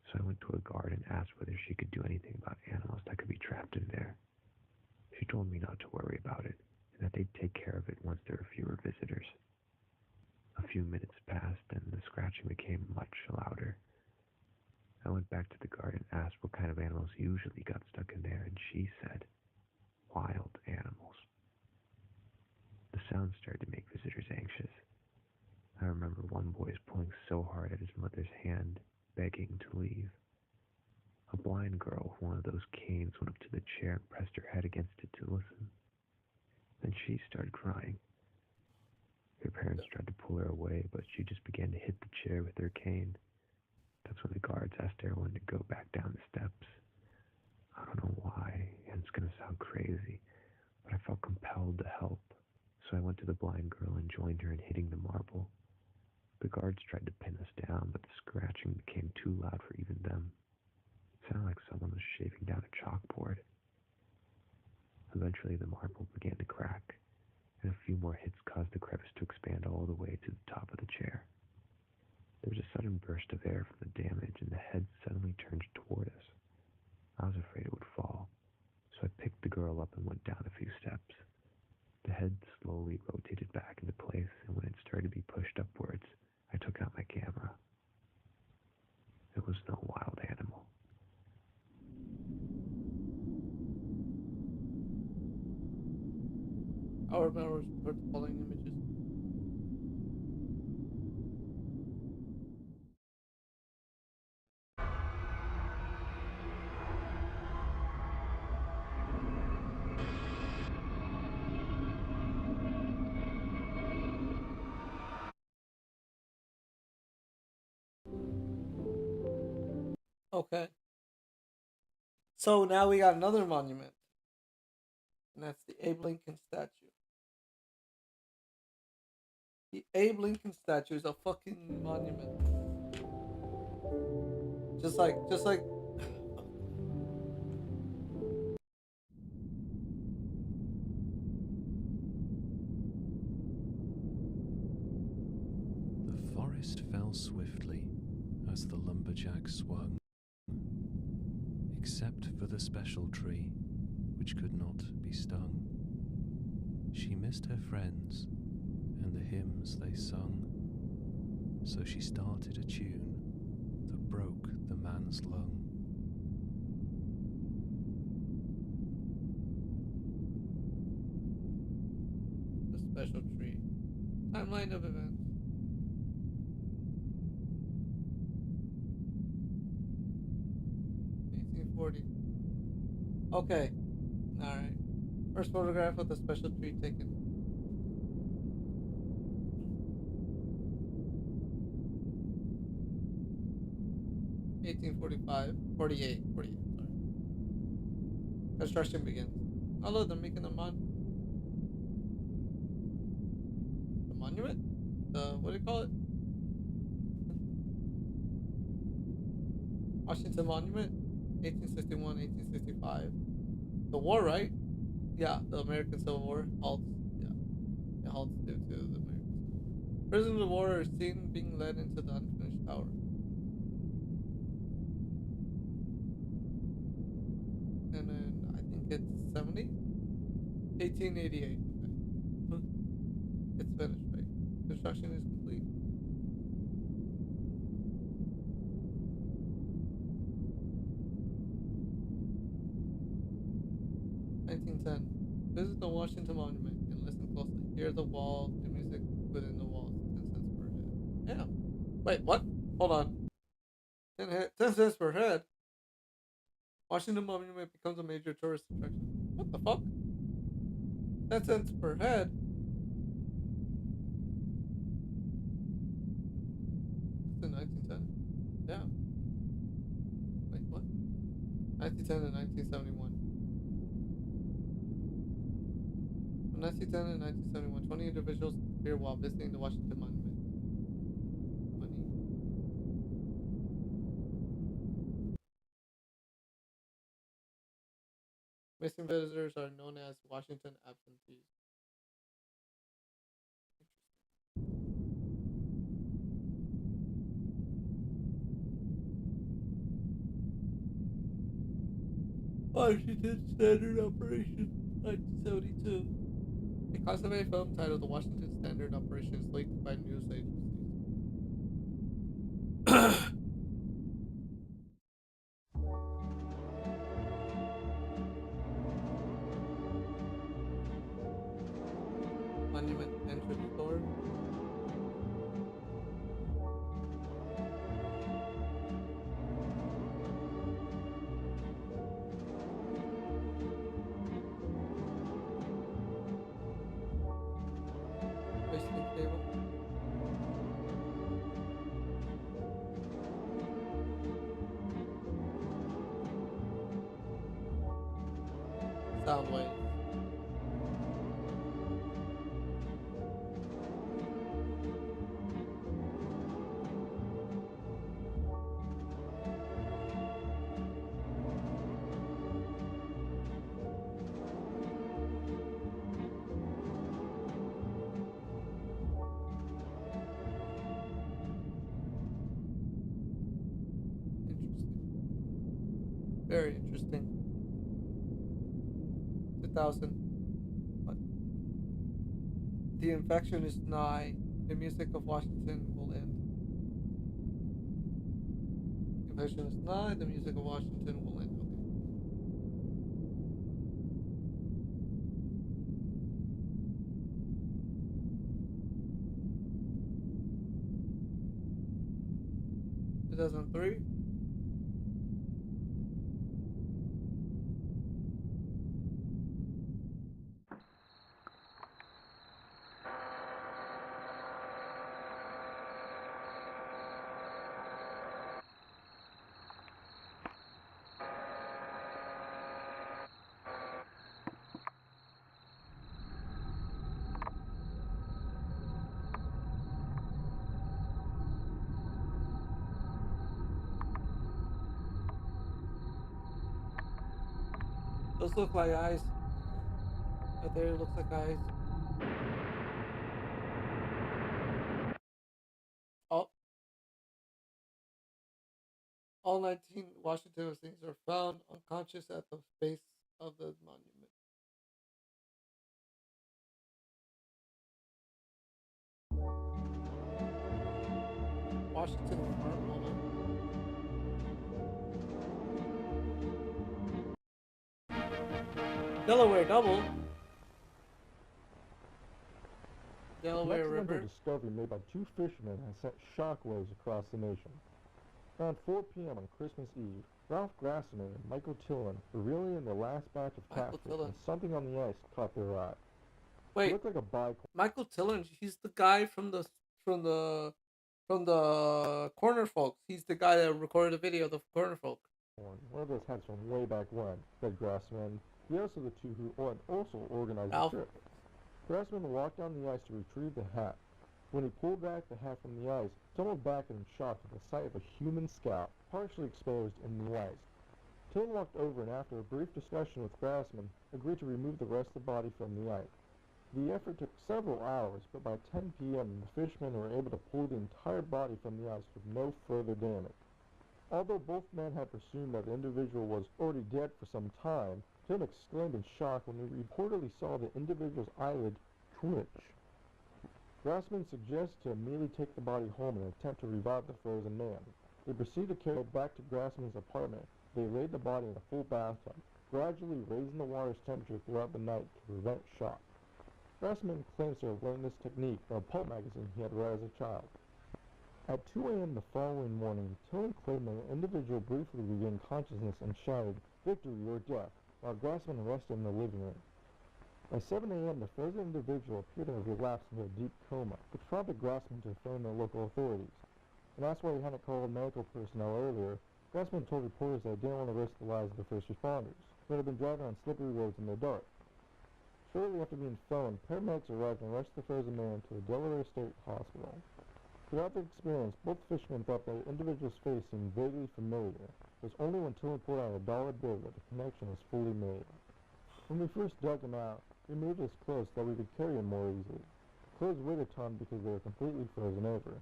So I went to a guard and asked whether she could do anything about animals that could be trapped in there. She told me not to worry about it, and that they'd take care of it once there were fewer visitors. A few minutes passed, and the scratching became much louder. I went back to the guard and asked what kind of animals usually got stuck in there, and she said, wild animals. The sound started to make visitors anxious. I remember one boy pulling so hard at his mother's hand, begging to leave. A blind girl with one of those canes went up to the chair and pressed her head against it to listen. Then she started crying. Her parents tried to pull her away, but she just began to hit the chair with her cane. That's when the guards asked everyone to go back down the steps. I don't know why, and it's going to sound crazy, but I felt compelled to help. So I went to the blind girl and joined her in hitting the marble. The guards tried to pin us down, but the scratching became too loud for even them. It sounded like someone was shaving down a chalkboard. Eventually, the marble began to crack, and a few more hits caused the crevice to expand all the way to the top of the chair. There was a sudden burst of air from the damage, and the head suddenly turned toward us. I was afraid it would fall, so I picked the girl up and went down a few steps. The head slowly rotated back into place, and when it started to be pushed upwards, I took out my camera. It was no wild animal. I remember the following images. Okay. So now we got another monument. And that's the Abe Lincoln statue. The Abe Lincoln statue is a fucking monument. Just like The forest fell swiftly as the lumberjack swung, except for the special tree, which could not be stung. She missed her friends and the hymns they sung, so she started a tune that broke the man's lung. the special tree. Timeline of events. Okay. Alright. First photograph of the special tree taken. (1845) 48, sorry. Construction begins. Oh look, they're making the monument? What do you call it? Washington Monument? 1861, 1865. The war, right? Yeah, the American Civil War halts. Yeah, it halts due to the American Civil War. Prisoners of war are seen being led into the unfinished tower. And then I think it's 70? 1888. Okay. It's finished, right? Construction is complete. Visit the Washington Monument and listen closely. Hear the wall, the music within the walls. 10 cents per head. Damn. Wait, what? Hold on. 10 cents per head? Washington Monument becomes a major tourist attraction. What the fuck? 10 cents per head? It's in 1910. Yeah. Wait, what? 1910 and 1971. From 1910 and 1971, 20 individuals appear while visiting the Washington Monument. Money. Missing visitors are known as Washington absentees. Washington Standard Operation, 1972. A classified film titled The Washington Standard Operation is leaked by news agencies. Monument entrance door. Hoisting table. Sound waves. interesting. 2000. What? The infection is nigh. The music of Washington will end. The infection is nigh. The music of Washington will end. Okay. Two 2003. Those look like eyes. Right there, it looks like eyes. All 19 Washington residents are found unconscious at the base of the monument. Washington front moment. Delaware double. Delaware An accidental River. discovery made by two fishermen has sent shockwaves across the nation. Around 4 p.m. on Christmas Eve, Ralph Grassman and Michael Tillin were reeling in their last batch of Michael catfish Tillin. when something on the ice caught their eye. It Wait, looked like a bicorn. Michael Tillin. He's the guy from the Corner Folks. He's the guy that recorded the video of the Corner Folk. One of those hats from way back when, said Grassman. The others of the two who also organized Ralph. the trip. Grassman walked down the ice to retrieve the hat. When he pulled back the hat from the ice, someone back in shock at the sight of a human scalp, partially exposed in the ice. Tillin walked over and after a brief discussion with Grassman, agreed to remove the rest of the body from the ice. The effort took several hours, but by 10 p.m. the fishermen were able to pull the entire body from the ice with no further damage. Although both men had presumed that the individual was already dead for some time, Tim exclaimed in shock when he reportedly saw the individual's eyelid twitch. Grassman suggested to immediately take the body home and attempt to revive the frozen man. They proceeded to carry it back to Grassman's apartment. They laid the body in a full bathtub, gradually raising the water's temperature throughout the night to prevent shock. Grassman claims to have learned this technique from a pulp magazine he had read as a child. At 2 a.m. the following morning, Tillin claimed that an individual briefly regained consciousness and shouted, "Victory or death," while Grassman rested in the living room. By 7 a.m., the frozen individual appeared to have relapsed into a deep coma, which prompted Grassman to phone the local authorities. When asked why he hadn't called medical personnel earlier, Grassman told reporters that he didn't want to risk the lives of the first responders, who had been driving on slippery roads in the dark. Shortly after being phoned, paramedics arrived and rushed the frozen man to the Delaware State Hospital. Throughout their experience, both fishermen thought that the individual's face seemed vaguely familiar. It was only when Tillin pulled out a dollar bill that the connection was fully made. When we first dug him out, we moved his clothes so that we could carry him more easily. Clothes weighed a ton because they were completely frozen over.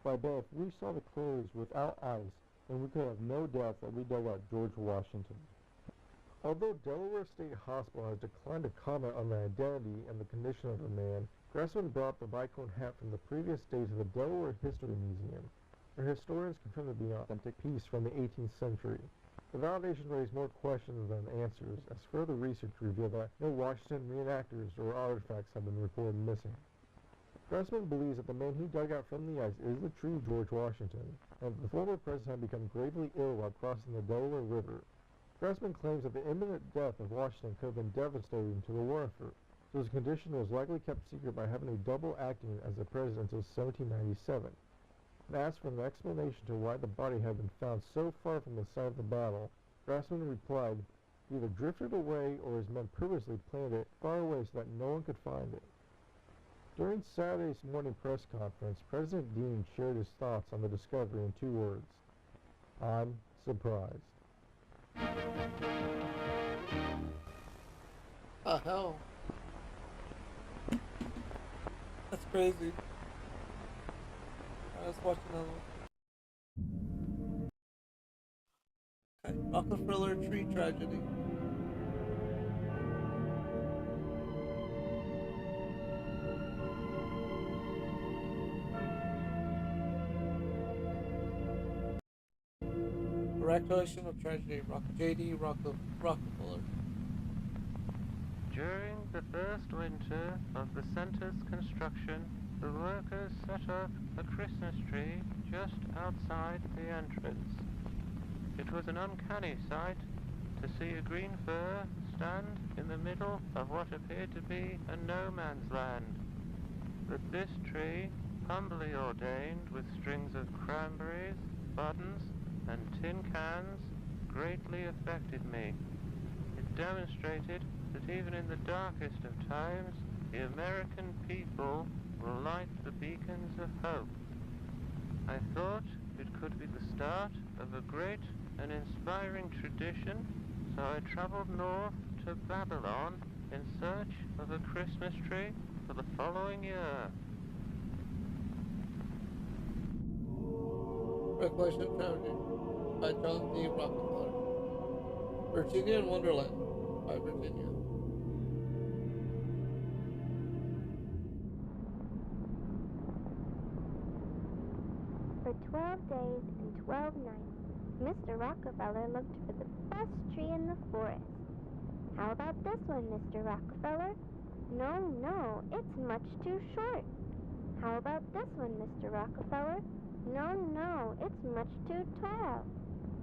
By death, we saw the clothes without ice, and we could have no doubt that we dug out George Washington. Although Delaware State Hospital has declined to comment on the identity and the condition of the man, Grassman brought the bicorn hat from the previous day to the Delaware History Museum, where historians confirmed to be an authentic piece from the 18th century. The validation raised more questions than answers, as further research revealed that no Washington reenactors or artifacts have been reported missing. Grassman believes that the man he dug out from the ice is the true George Washington, and that the former president had become gravely ill while crossing the Delaware River. Grassman claims that the imminent death of Washington could have been devastating to the war effort, so his condition was likely kept secret by having a double acting as the president until 1797. When asked for an explanation to why the body had been found so far from the site of the battle, Grassman replied, "He either drifted away or his men purposely planted it far away so that no one could find it." During Saturday's morning press conference, President Dean shared his thoughts on the discovery in 2 words: "I'm surprised." The hell? That's crazy. Let's watch another one. Okay. Rockefeller tree tragedy. Recollection of tragedy. J.D. Rockefeller. During the first winter of the center's construction, the workers set up a Christmas tree just outside the entrance. It was an uncanny sight to see a green fir stand in the middle of what appeared to be a no-man's land. But this tree, humbly ordained with strings of cranberries, buttons, and tin cans, greatly affected me. It demonstrated that even in the darkest of times, the American people will light the beacons of hope. I thought it could be the start of a great and inspiring tradition, so I traveled north to Babylon in search of a Christmas tree for the following year. Recollection of Tragedy by John D. Rockefeller. Virginia in Wonderland by Virginia. For 12 days and 12 nights, Mr. Rockefeller looked for the best tree in the forest. How about this one, Mr. Rockefeller? No, it's much too short. How about this one, Mr. Rockefeller? No, it's much too tall.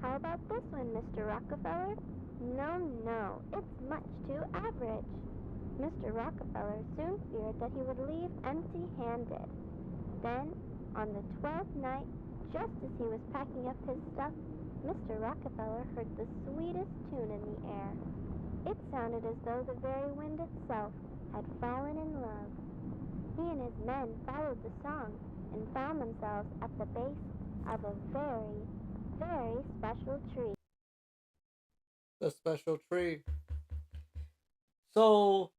How about this one, Mr. Rockefeller? No, it's much too average. Mr. Rockefeller soon feared that he would leave empty-handed. Then, on the 12th night, just as he was packing up his stuff, Mr. Rockefeller heard the sweetest tune in the air. It sounded as though the very wind itself had fallen in love. He and his men followed the song and found themselves at the base of a very, very special tree. The special tree. So,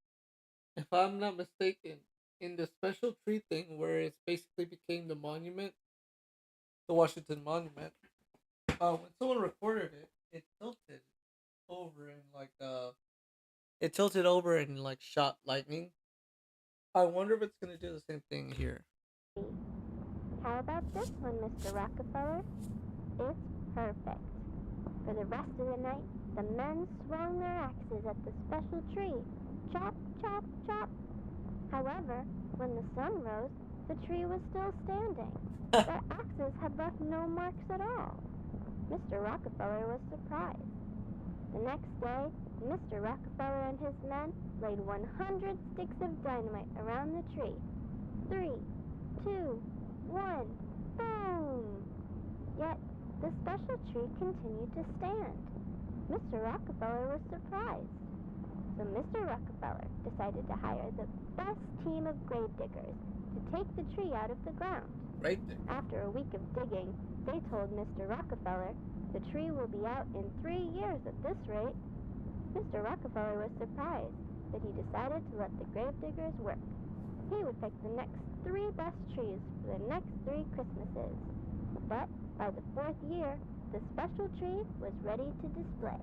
if I'm not mistaken, in the special tree thing where it basically became the monument, the Washington Monument, when someone recorded it, it tilted over and like shot lightning. I wonder if it's gonna do the same thing here. How about this one, Mr. Rockefeller? It's perfect. For the rest of the night, the men swung their axes at the special tree. Chop, chop, chop. However, when the sun rose, the tree was still standing. Their axes had left no marks at all. Mr. Rockefeller was surprised. The next day, Mr. Rockefeller and his men laid 100 sticks of dynamite around the tree. 3, 2, 1, boom! Yet, the special tree continued to stand. Mr. Rockefeller was surprised. So Mr. Rockefeller decided to hire the best team of grave diggers to take the tree out of the ground. Right there. After a week of digging, they told Mr. Rockefeller the tree will be out in 3 years at this rate. Mr. Rockefeller was surprised, but he decided to let the grave diggers work. He would pick the next 3 best trees for the next 3 Christmases. But by the 4th year, the special tree was ready to display.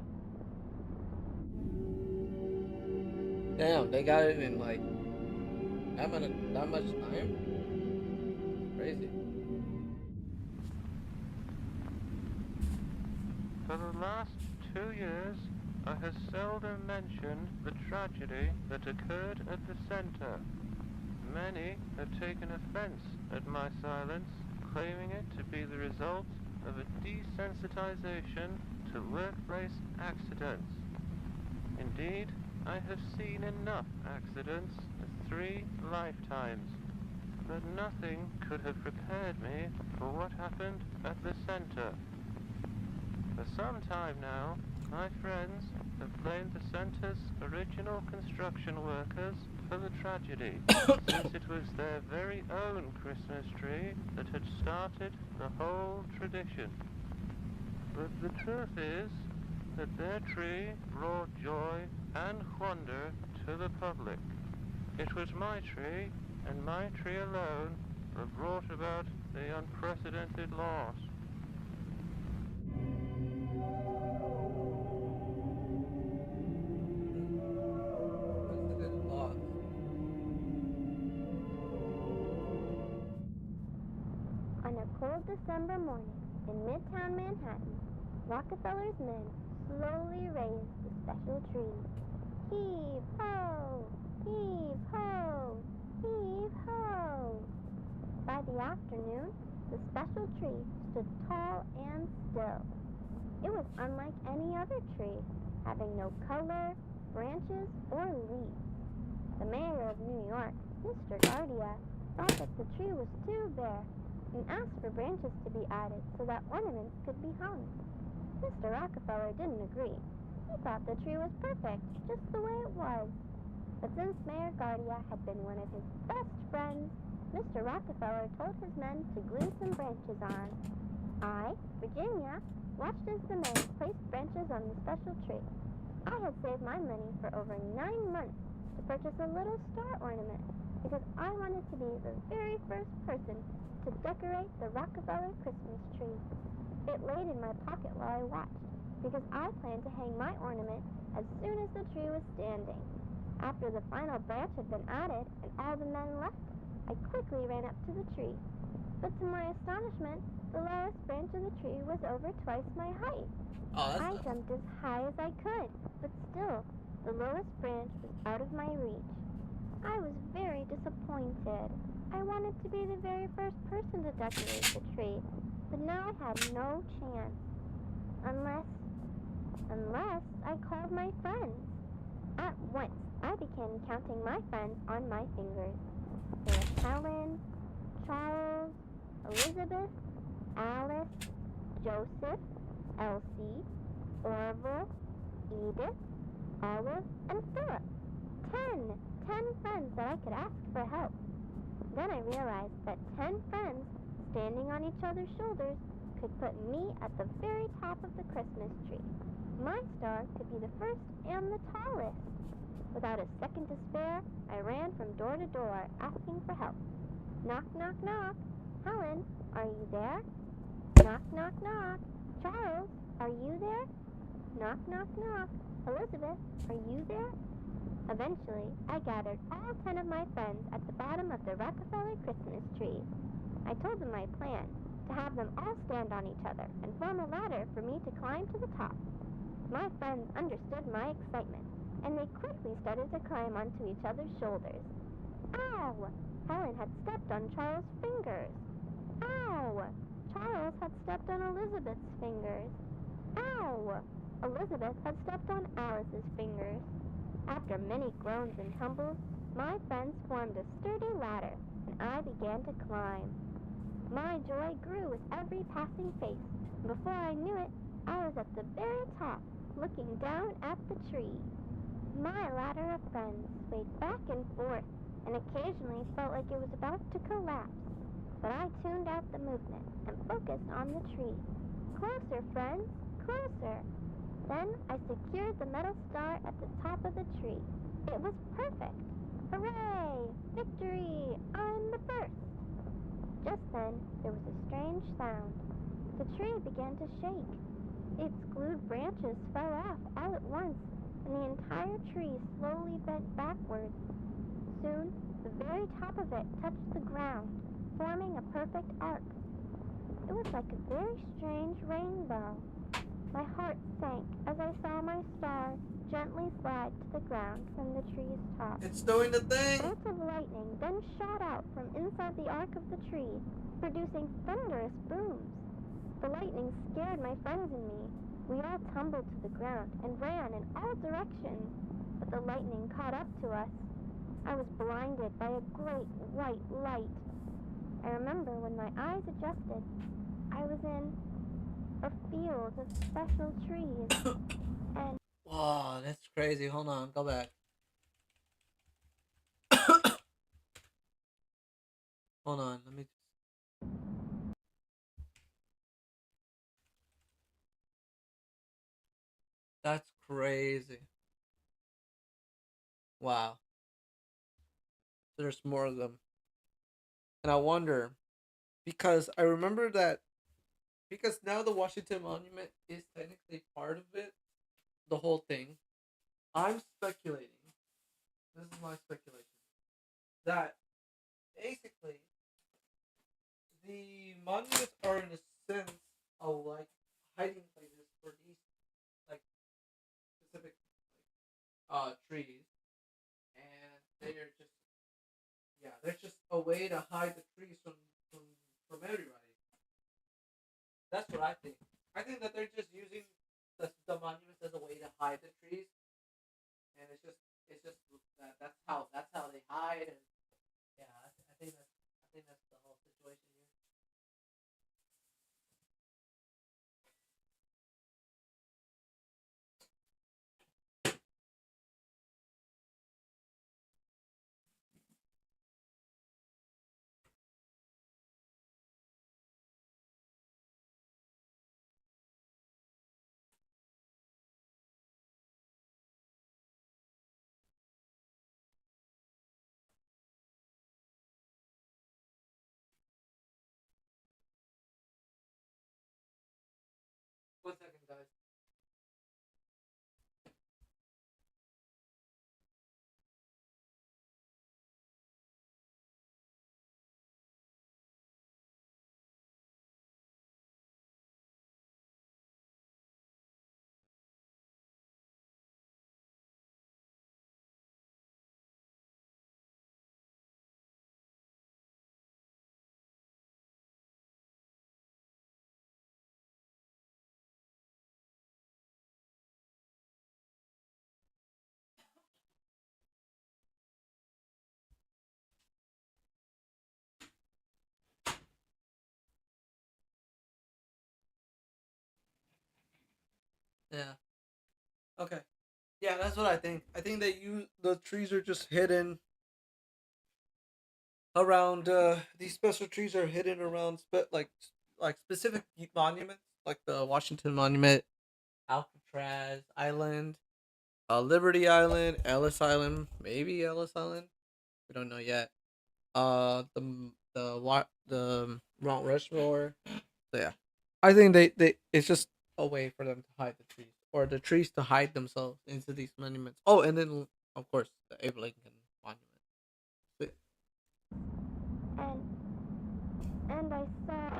Damn, they got it in like that much time? It's crazy. For the last 2 years, I have seldom mentioned the tragedy that occurred at the center. Many have taken offense at my silence, claiming it to be the result of a desensitization to workplace accidents. Indeed, I have seen enough accidents in 3 lifetimes, but nothing could have prepared me for what happened at the center. For some time now, my friends have blamed the center's original construction workers for the tragedy, since it was their very own Christmas tree that had started the whole tradition. But the truth is that their tree brought joy and wonder to the public. It was my tree, and my tree alone, that brought about the unprecedented loss. cold December morning in Midtown Manhattan, Rockefeller's men slowly raised the special tree. Heave ho! Heave ho! Heave ho! By the afternoon, the special tree stood tall and still. It was unlike any other tree, having no color, branches, or leaves. The mayor of New York, Mr. Guardia, thought that the tree was too bare and asked for branches to be added so that ornaments could be hung. Mr. Rockefeller didn't agree. He thought the tree was perfect, just the way it was. But since Mayor Guardia had been one of his best friends, Mr. Rockefeller told his men to glue some branches on. I, Virginia, watched as the men placed branches on the special tree. I had saved my money for over 9 months to purchase a little star ornament because I wanted to be the very first person to decorate the Rockefeller Christmas tree. It laid in my pocket while I watched because I planned to hang my ornament as soon as the tree was standing. After the final branch had been added and all the men left, I quickly ran up to the tree. But to my astonishment, the lowest branch of the tree was over twice my height. I jumped as high as I could, but still, the lowest branch was out of my reach. I was very disappointed. I wanted to be the very first person to decorate the tree, but now I had no chance. Unless I called my friends. At once, I began counting my friends on my fingers. There were Helen, Charles, Elizabeth, Alice, Joseph, Elsie, Orville, Edith, Olive, and Philip. 10 friends that I could ask for help. Then I realized that 10 friends standing on each other's shoulders could put me at the very top of the Christmas tree. My star could be the first and the tallest. Without a second to spare, I ran from door to door asking for help. Knock, knock, knock. Helen, are you there? Knock, knock, knock. Charles, are you there? Knock, knock, knock. Elizabeth, are you there? Eventually, I gathered all 10 of my friends at the bottom of the Rockefeller Christmas tree. I told them my plan, to have them all stand on each other and form a ladder for me to climb to the top. My friends understood my excitement, and they quickly started to climb onto each other's shoulders. Ow! Helen had stepped on Charles' fingers. Ow! Charles had stepped on Elizabeth's fingers. Ow! Elizabeth had stepped on Alice's fingers. After many groans and tumbles, my friends formed a sturdy ladder, and I began to climb. My joy grew with every passing face, and before I knew it, I was at the very top, looking down at the tree. My ladder of friends swayed back and forth, and occasionally felt like it was about to collapse. But I tuned out the movement and focused on the tree. Closer, friends, closer. Then I secured the metal star at the top of the tree. It was perfect. Hooray! Victory! I'm the first! Just then, there was a strange sound. The tree began to shake. Its glued branches fell off all at once, and the entire tree slowly bent backwards. Soon, the very top of it touched the ground, forming a perfect arc. It was like a very strange rainbow. My heart sank as I saw my star gently slide to the ground from the tree's top. It's doing the thing! Bolts of lightning then shot out from inside the arc of the tree, producing thunderous booms. The lightning scared my friends and me. We all tumbled to the ground and ran in all directions, but the lightning caught up to us. I was blinded by a great white light. I remember when my eyes adjusted, I was in a field of special trees, and... Wow, that's crazy. Hold on, go back. Hold on, let me... That's crazy. Wow. There's more of them. And I wonder, because I remember that, because now the Washington Monument is technically part of it, the whole thing. I'm speculating, this is my speculation, that basically the monuments are in a sense of like hiding places for these like specific trees, and they're just they're just a way to hide the trees from everybody. That's what I think. I think that they're just using the monuments as a way to hide the trees, and it's just that's how they hide, and yeah, I think that's the whole situation here. One second, guys. Yeah. Okay. Yeah, that's what I think. I think that the trees are just hidden around. These special trees are hidden around like specific monuments, like the Washington Monument, Alcatraz Island, Liberty Island, Ellis Island, maybe Ellis Island. We don't know yet. The Mount Rushmore. So yeah, I think they it's just a way for them to hide the trees, or the trees to hide themselves into these monuments. Oh, and then of course the Abe Lincoln Monument. But, And I saw.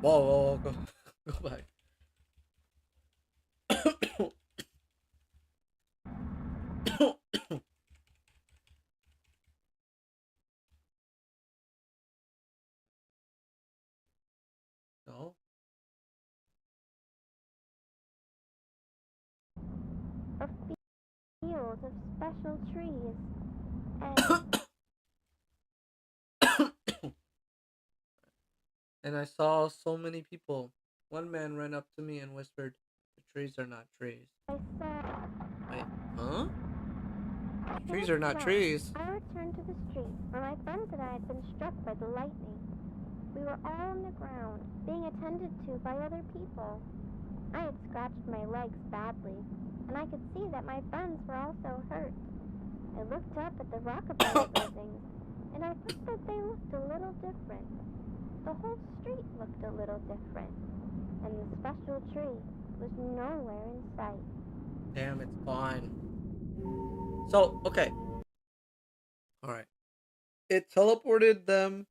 whoa, go go back. No. A field of special trees, and And I saw so many people. One man ran up to me and whispered, "The trees are not trees." I saw. Wait, huh? The trees Next are not night, trees. I returned to the street where my friends and I had been struck by the lightning. We were all on the ground, being attended to by other people. I had scratched my legs badly, and I could see that my friends were also hurt. I looked up at the Rockefeller buildings, and I thought that they looked a little different. The whole street looked a little different, and the special tree was nowhere in sight. Damn, it's gone. So, okay. Alright. It teleported the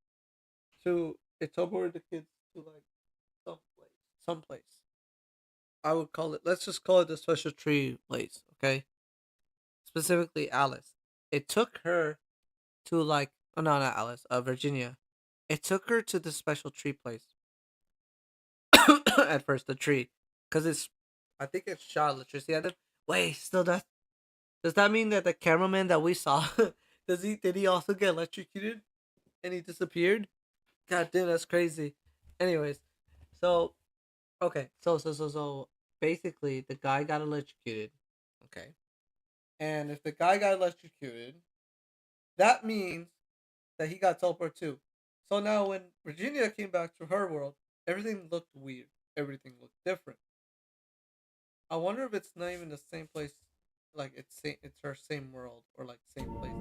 kids to like someplace. I would call it, let's just call it the special tree place, okay? Specifically Alice. It took her to like, oh no, not Alice, Virginia. It took her to the special tree place. At first, the tree. Because I think it shot electricity at them. Wait, still does that mean that the cameraman that we saw, did he also get electrocuted? And he disappeared? God damn, that's crazy. Anyways, so okay, so basically the guy got electrocuted. Okay. And if the guy got electrocuted, that means that he got teleported too. So now when Virginia came back to her world, everything looked weird. Everything looked different. I wonder if it's not even the same place, like it's her same world or like same place.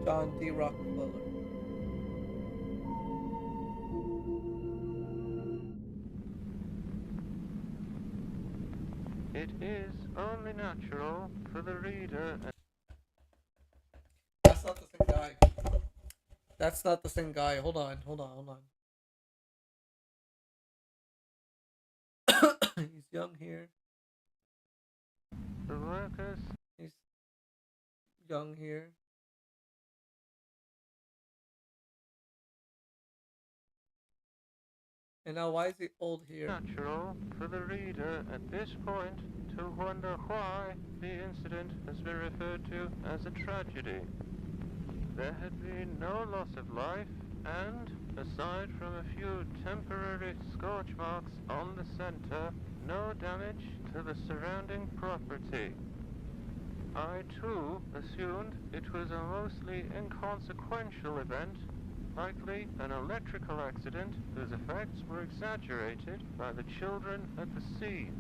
John D. Rockefeller. It is only natural for the reader. That's not the same guy. That's not the same guy. Hold on, hold on, hold on. He's young here. The workers. He's young here. And now why is he old here? Natural for the reader at this point to wonder why the incident has been referred to as a tragedy. There had been no loss of life, and, aside from a few temporary scorch marks on the center, no damage to the surrounding property. I, too, assumed it was a mostly inconsequential event, likely an electrical accident whose effects were exaggerated by the children at the scene.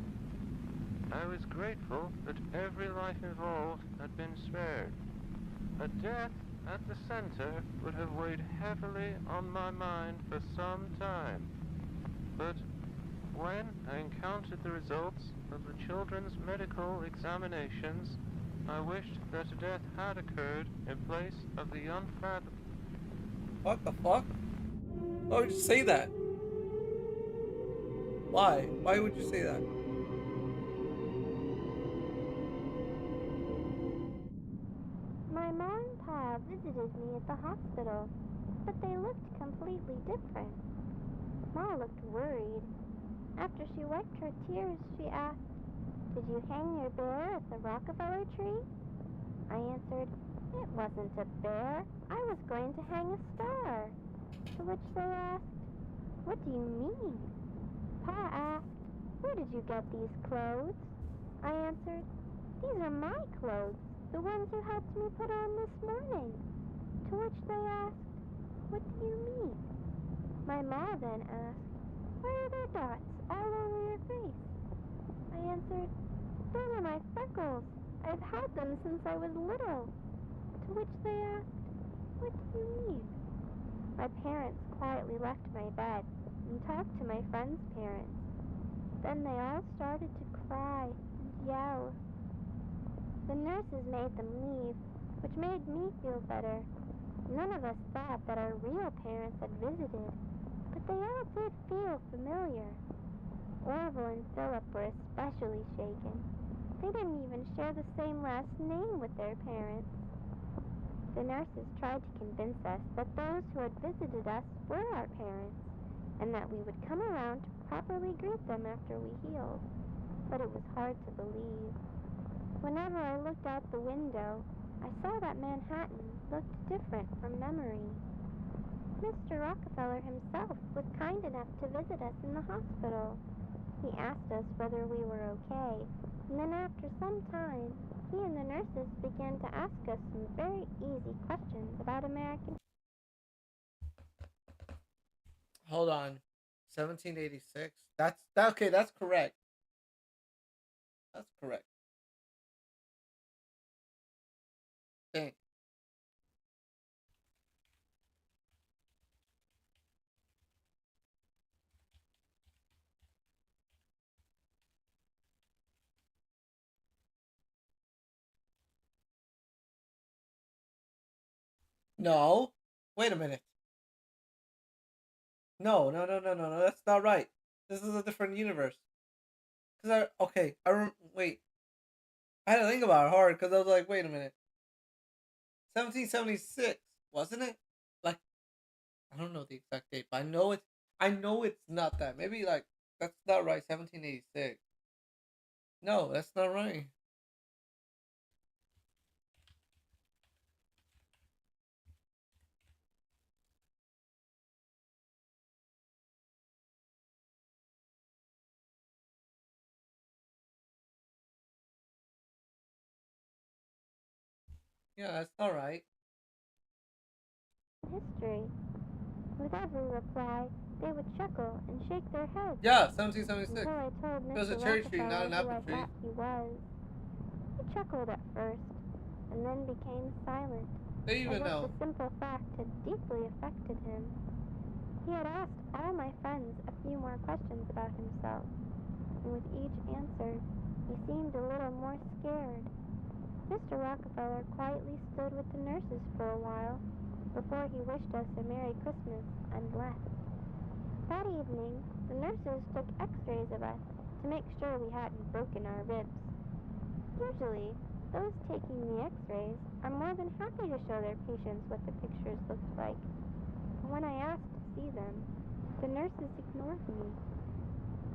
I was grateful that every life involved had been spared. A death at the center would have weighed heavily on my mind for some time. But when I encountered the results of the children's medical examinations, I wished that a death had occurred in place of the unfathomable. What the fuck? Why would you say that? Why? Why would you say that? My mom and pa visited me at the hospital, but they looked completely different. Ma looked worried. After she wiped her tears, she asked, "Did you hang your bear at the Rockefeller tree?" I answered, "It wasn't a bear. I was going to hang a star." To which they asked, "What do you mean?" Pa asked, "Where did you get these clothes?" I answered, "These are my clothes, the ones you helped me put on this morning." To which they asked, "What do you mean?" My ma then asked, "Why are there dots all over your face?" I answered, "Those are my freckles. I've had them since I was little." To which they asked, "What do you mean?" My parents quietly left my bed and talked to my friend's parents. Then they all started to cry and yell. The nurses made them leave, which made me feel better. None of us thought that our real parents had visited, but they all did feel familiar. Orville and Philip were especially shaken. They didn't even share the same last name with their parents. The nurses tried to convince us that those who had visited us were our parents, and that we would come around to properly greet them after we healed. But it was hard to believe. Whenever I looked out the window, I saw that Manhattan looked different from memory. Mr. Rockefeller himself was kind enough to visit us in the hospital. He asked us whether we were okay, and then after some time, he and the nurses began to ask us some very easy questions about American. Hold on. 1786. Okay, that's correct. That's correct. Dang. No. Wait a minute. No, no, no, no, no, no. That's not right. This is a different universe. Wait. I had to think about it hard because I was like, wait a minute. 1776, wasn't it? Like, I don't know the exact date, but I know it's not that. Maybe like that's not right. 1786. No, that's not right. Yeah, that's not right. History. With every reply, they would chuckle and shake their heads. Yeah, 1776. Until I told It was a Mr. cherry tree, not Rockefeller an who apple I tree. thought he was. He chuckled at first, and then became silent, They even as if know. the simple fact had deeply affected him. He had asked all my friends a few more questions about himself, and with each answer, he seemed a little more scared. Mr. Rockefeller quietly stood with the nurses for a while, before he wished us a Merry Christmas and left. That evening, the nurses took x-rays of us to make sure we hadn't broken our ribs. Usually, those taking the x-rays are more than happy to show their patients what the pictures looked like. But when I asked to see them, the nurses ignored me.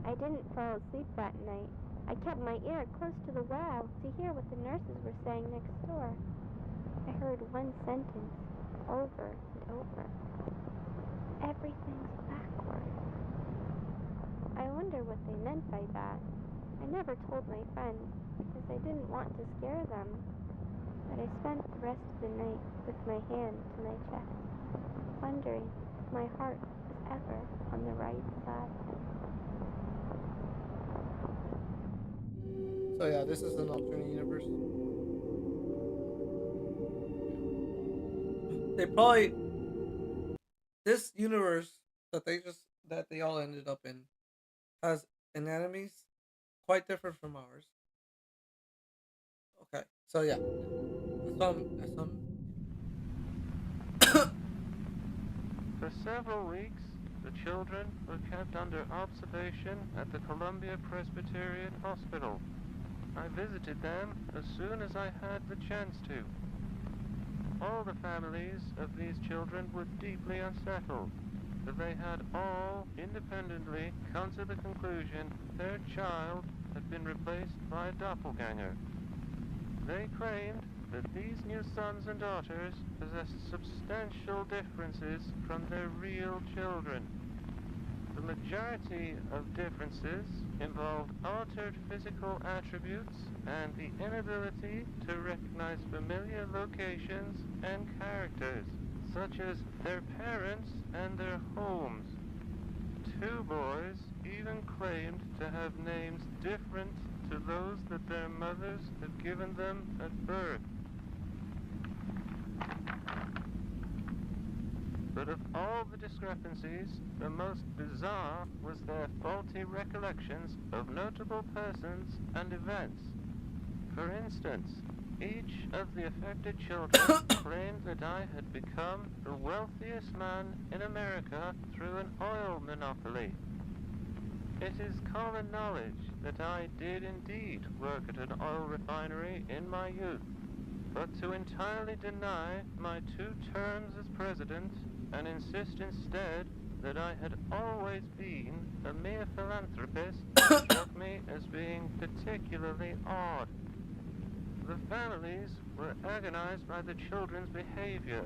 I didn't fall asleep that night. I kept my ear close to the wall to hear what the nurses were saying next door. I heard one sentence over and over. Everything's backward. I wonder what they meant by that. I never told my friends because I didn't want to scare them. But I spent the rest of the night with my hand to my chest, wondering if my heart was ever on the right side. So yeah, this is an alternate universe. They probably this universe that they all ended up in has anatomies quite different from ours. Okay, so yeah, some. For several weeks, the children were kept under observation at the Columbia Presbyterian Hospital. I visited them as soon as I had the chance to. All the families of these children were deeply unsettled, that they had all independently come to the conclusion their child had been replaced by a doppelganger. They claimed that these new sons and daughters possessed substantial differences from their real children. The majority of differences involved altered physical attributes and the inability to recognize familiar locations and characters, such as their parents and their homes. Two boys even claimed to have names different to those that their mothers had given them at birth. But of all the discrepancies, the most bizarre was their faulty recollections of notable persons and events. For instance, each of the affected children claimed that I had become the wealthiest man in America through an oil monopoly. It is common knowledge that I did indeed work at an oil refinery in my youth, but to entirely deny my 2 terms as president and insist instead that I had always been a mere philanthropist struck me as being particularly odd. The families were agonized by the children's behavior.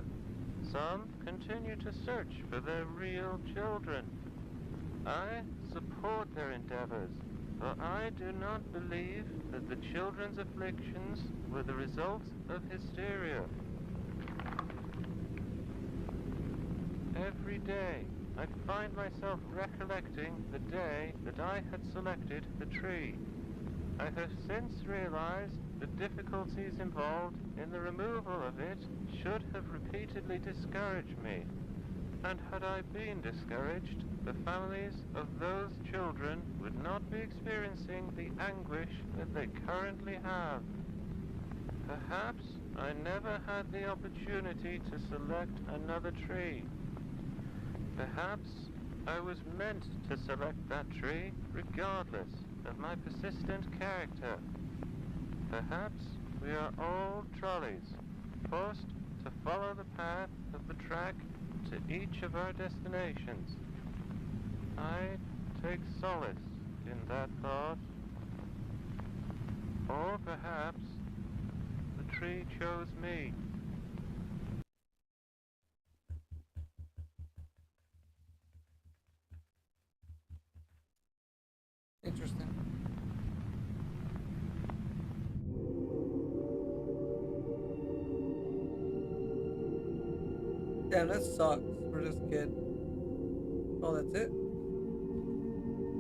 Some continued to search for their real children. I support their endeavors, but I do not believe that the children's afflictions were the result of hysteria. Every day, I find myself recollecting the day that I had selected the tree. I have since realized the difficulties involved in the removal of it should have repeatedly discouraged me. And had I been discouraged, the families of those children would not be experiencing the anguish that they currently have. Perhaps I never had the opportunity to select another tree. Perhaps I was meant to select that tree regardless of my persistent character. Perhaps we are all trolleys, forced to follow the path of the track to each of our destinations. I take solace in that thought. Or perhaps the tree chose me. Interesting. Damn, that sucks for this kid. Oh, that's it?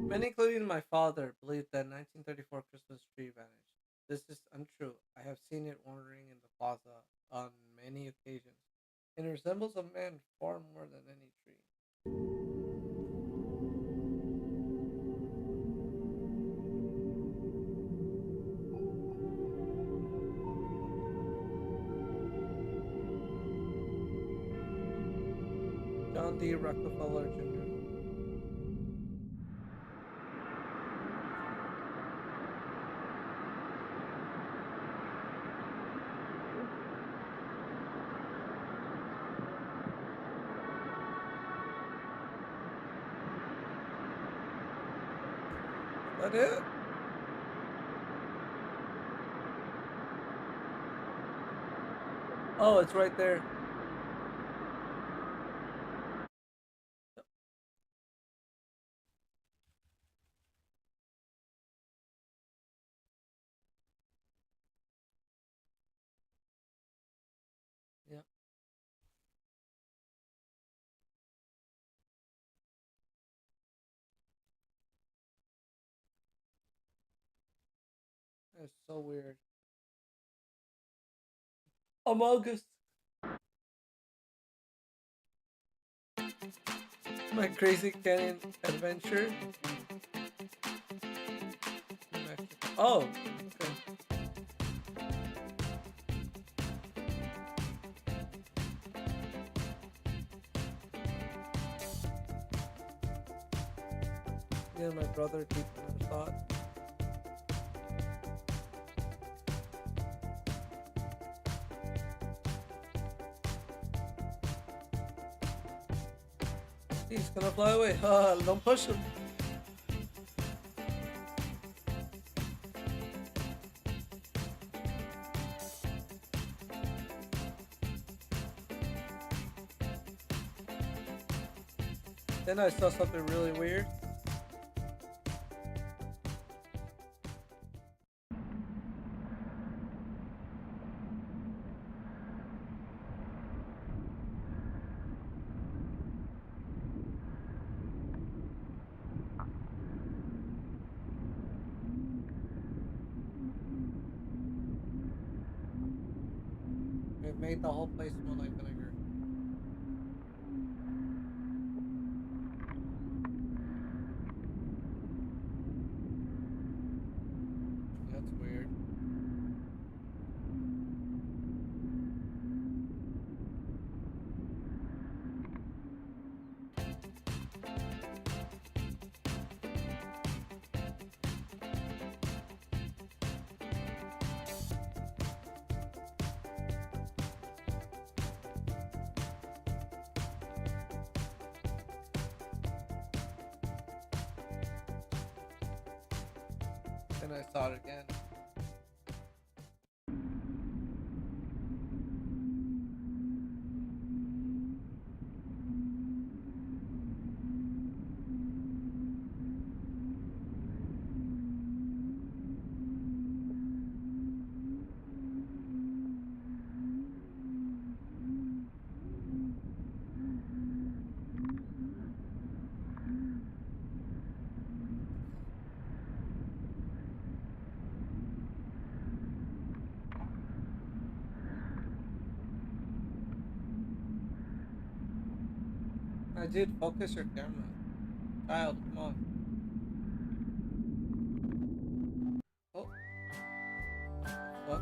Many, including my father, believed that 1934 Christmas tree vanished. This is untrue. I have seen it wandering in the plaza on many occasions, and it resembles a man far more than any tree. John D. Rockefeller Jr. Is that it? Oh, it's right there. Yeah. That's so weird. Among Us. My Crazy Canyon Adventure. Oh, okay. Me and my brother deep in our thoughts. He's gonna fly away. Don't push him. Then I saw something really weird. It made the whole place smell like vinegar. That's weird. Then I saw it again. Dude, focus your camera. Child, come on. Oh. What?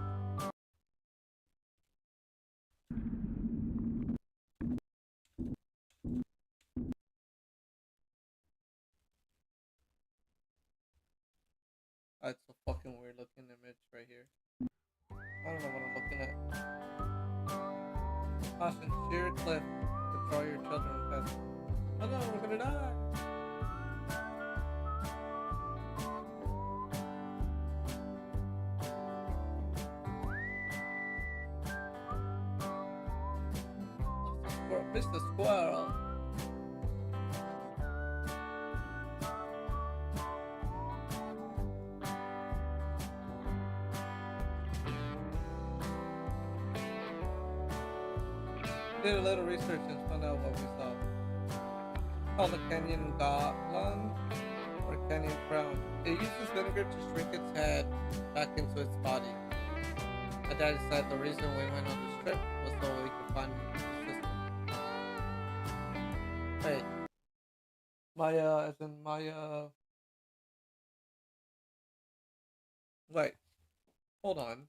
That's a fucking weird looking image right here. I don't know what I'm looking at. Caution, sheer cliff to draw your children past. Oh no, we're gonna die! Mr. Squirrel! Did a little research and found out what we saw. Called the Canyon Lung or Canyon Crown. It uses vinegar to shrink its head back into its body. My daddy said the reason we went on this trip was so we could find the system. Wait. Maya, as in Maya. Wait. Hold on.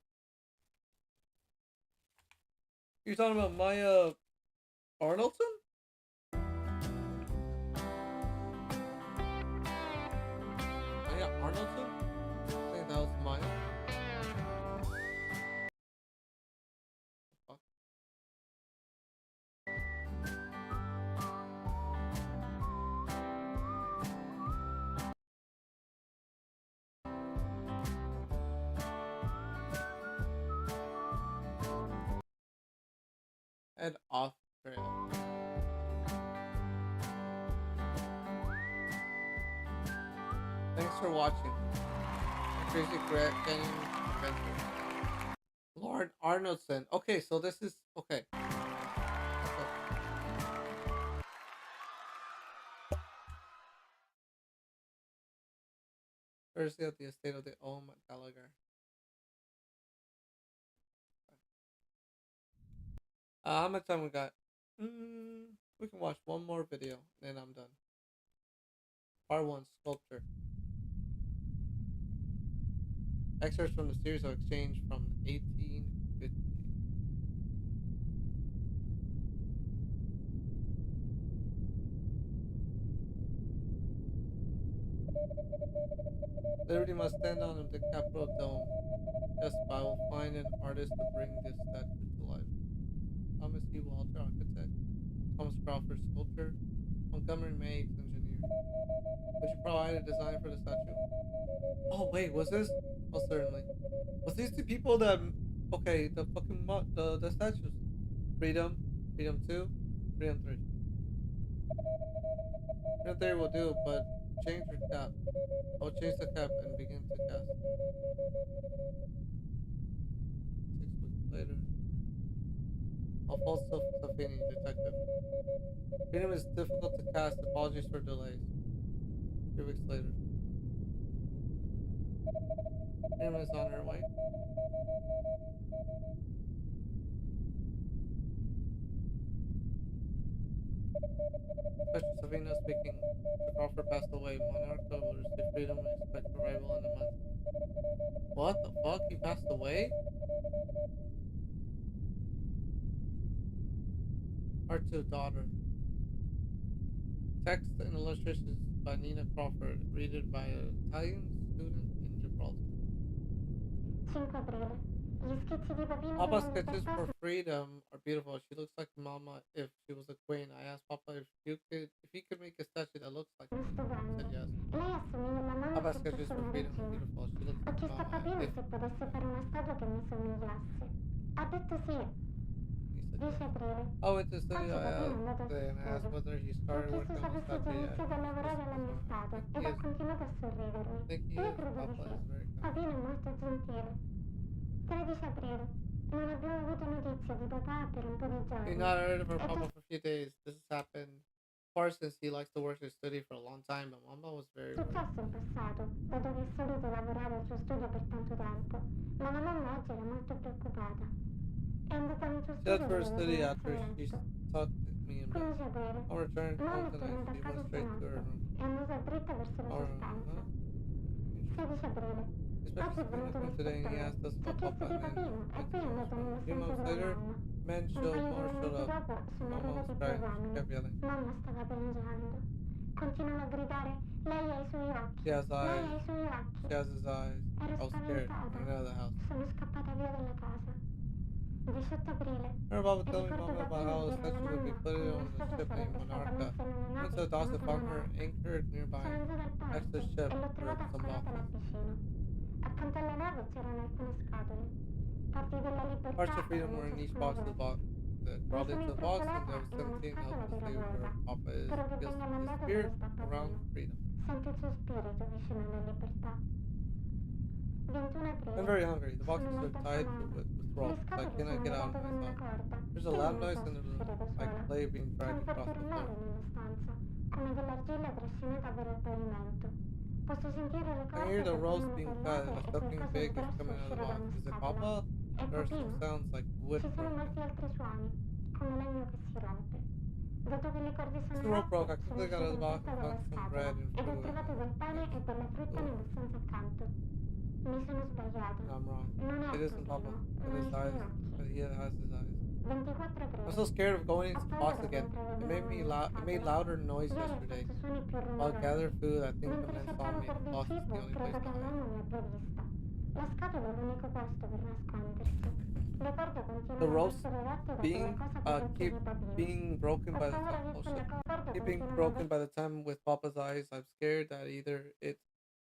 You're talking about Maya Arnoldson? Arnoldson? I think that was mine. Fuck. And off trail. Thanks for watching. Crazy Canyon Adventure. Lord Arnoldson. Okay, so this is okay. Thursday at the estate of the Ohm Gallagher. How much time we got? We can watch one more video, then I'm done. Part 1, Sculpture. Excerpts from the series of Exchange from 1850. Liberty must stand on the Capitol Dome. Yes, but I will find an artist to bring this statue to life. Thomas E. Walter, architect. Thomas Crawford, sculptor. Montgomery Meigs, engineer. Would you provide a design for the statue? Oh wait, was this? Oh, certainly. Was these the people that? Okay, the fucking the statues. Freedom, Freedom 2, Freedom 3. Freedom 3 will do, but change your cap. I'll change the cap and begin to cast. 6 weeks later. Alfonso Safini, detective. Freedom is difficult to cast. Apologies for delays. 3 weeks later. Freedom is on her way. Special Savina speaking. Mr. Crawford passed away. Monarch will receive freedom and expect arrival in a month. What the fuck? He passed away? Part 2, Daughter. Text and illustrations by Nina Crawford. Read it by an Italian student in Gibraltar. 5 aprile. Gli schizzi di Papino Papa's sono sketches for perfetti. freedom are beautiful. She looks like Mama if she was a queen. I asked Papa if he could make a statue that looks like her. He said yes. Lei assomiglia alla mamma Papa's se sketches fosse for una freedom are regina. beautiful. She looks Ho like chiesto a Mama Papino if se potesse fare una statua che mi somigliasse. Ha detto sì. he said 10 yes. aprile. I went to study Oggi Papino è andato al today and I asked sicuro. whether he Mi ha started chiesto working se on the avessi già statue yet. iniziato a lavorare alla mia I statua think ed he ha is. continuato a sorridermi. I think he Io is. credo di Papa sì. is very kind. Papino è molto gentile. 13 aprile. Non abbiamo avuto notizia di papà per un po' di giorni. We've not heard of her E Papa tu for a few days. This has happened. Of course, since he likes to work at study for a long time, but Mama was very worried. successo in passato, dato che è solito lavorare al suo studio per tanto tempo, ma la mamma oggi era molto preoccupata. È andata nel suo She studio left for dove study aveva after messo she letto. tucked me in bed. 15 aprile. On return Mamma home è tonight, tornata a she casa went straight to her stanotte. room. È andata dritta verso la Our sua room, stanza. huh? 16 aprile. Especially Oggi è venuto Spinner today and he l'ispettore. asked us Ci ha about chiesto Papa di and then Papino e went poi è to andato nella 3 stanza months della later, mamma. men Un showed paio di more showed minuti up. dopo sono Mama arrivati was più crying. She uomini. kept yelling. Mamma stava piangendo. Continuano a gridare, lei ha i suoi occhi. She has Lei ha eyes. i suoi occhi. She has his eyes. Ero I was scared. spaventata. I ran out of the house. Sono scappata via dalla casa. 18 aprile. I remember Papa E telling ricordo Mama about Papino how the dire alla statue would be mamma put come la on the statua ship named sarebbe stata Monarca. messa in una nave Prince Dawson venuta found da her Monarca. anchored nearby Sono andata al next to porto the ship e l'ho with trovata some affollata là boxes. vicino. Accanto alla nave c'erano alcune scatole. Parti della libertà Parts of freedom erano were in each ciascuno box of the diverse. box. That Mi crawled sono into the box, and there intrufolata was in una 17 scatola helped to di stay where ravuota. Papa is. Spero che Feels venga his mandato spirit dove sta around Papino. freedom. Sento il suo spirito vicino alla libertà. 21 I'm aprile. very hungry. The Sono boxes are molto tied affamata. with Le ropes, so I scatole cannot sono get out legate of con una myself. corda. There's a Quindi loud non noise posso and uscire da like sola. clay being C'è dragged un across forte the floor. rumore nella stanza, come dell'argilla trascinata per il pavimento. Posso sentire le I corde hear the che roast vengono being cut, tagliate a e soaking qualcosa di big is grosso coming out of the uscire da box. una Is it scatola. Papa? È There are some Papino? sounds like wood Ci sono broken. molti altri suoni, come legno che si rompe. Dato che le corde As sono the rope broke, I rotte, sono quickly got out uscito of the in box fretta and dalla found some scatola bread and ed ho fruit trovato del pane e della frutta door. nella stanza accanto. Mi sono sbagliata. No, I'm wrong. Non è It isn't Papa, Papino, but non ha his i suoi eyes, occhi. but he has his eyes. I'm so scared of going into the box again. It made louder noise yesterday. While I gathered food, I think the men saw me. The box is the only place to hide. La scatola è l'unico posto per nascondersi. Le corde The continuano ad ropes essere adatte per being qualcosa con gli occhi keep di Papino. being broken by the Ho paura time. che Oh quelle shit! corde Keep being continuino broken ad by the time with Papa's eyes. I'm scared that either it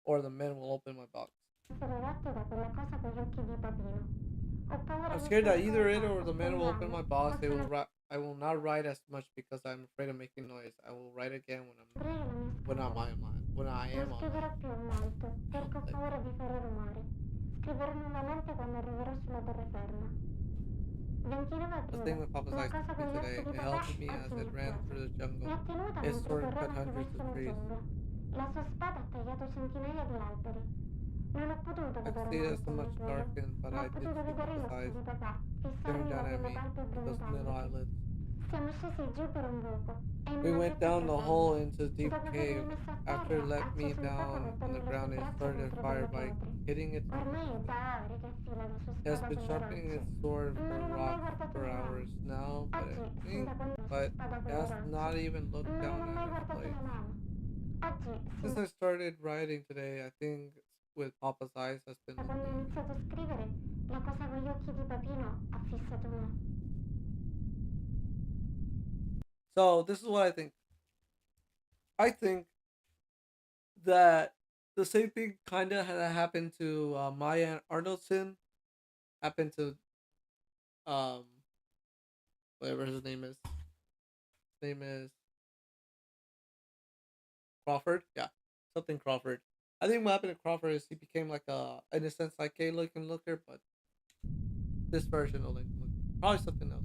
or the men will open my box. essere adatte da quella cosa con gli occhi di Papino. Ho paura I'm che scared that quelle either it cosa or the men will open my box. They will possano I will not write as much because I'm afraid of making noise. I will write again aprire la mia when I'm scatola. online. When I am Non scriverò online. più molto, perché ho paura di fare rumore. Scriverò nuovamente quando arriverò sulla terraferma. 29 The aprile. thing with Papa's La eyes cosa took con me gli occhi today. di It papà helped me as oggi mi it ha ran preso. through the Mi jungle. ha tenuta Its mentre sword cut correva hundreds attraverso of la trees. giungla. La sua spada ha tagliato centinaia di alberi. Non ho potuto I could vedere see it so molto much mentre darkened, but ma ho I did potuto see vedere gli Papa's occhi eyes di papà staring fissarmi da down at quelle me palpebre with those little metalliche. eyelids. Siamo scesi giù per un buco e in We una went fitta down the capanna. hole into a deep Dopo avermi cave. messo a After it terra, ha let me acceso il fuoco down on the mettendo le ground, sue it braccia started a contro fire delle by pietre. hitting its arms Ormai with è something. da ore che affila la sua It has spada been sulle sharpening rocce, its sword ma for non ho mai rocks guardato for in mano. hours now, Oggi, sin da quando la sua spada it con le has rocce, not even looked ma non down ho at mai its guardato blade. la mano. Oggi, Since sin I started writing today, I think with Papa's eyes has been da quando ho looking at me. iniziato a scrivere, la cosa con gli occhi di Papino ha fissato me. So this is what I think. I think that the same thing kind of had happened to Maya Arnoldson, happened to um whatever his name is. His name is Crawford. Yeah, something Crawford. I think what happened to Crawford is he became like a, in a sense, like a Lincoln Looker, but this version of Lincoln Looker. Probably something else.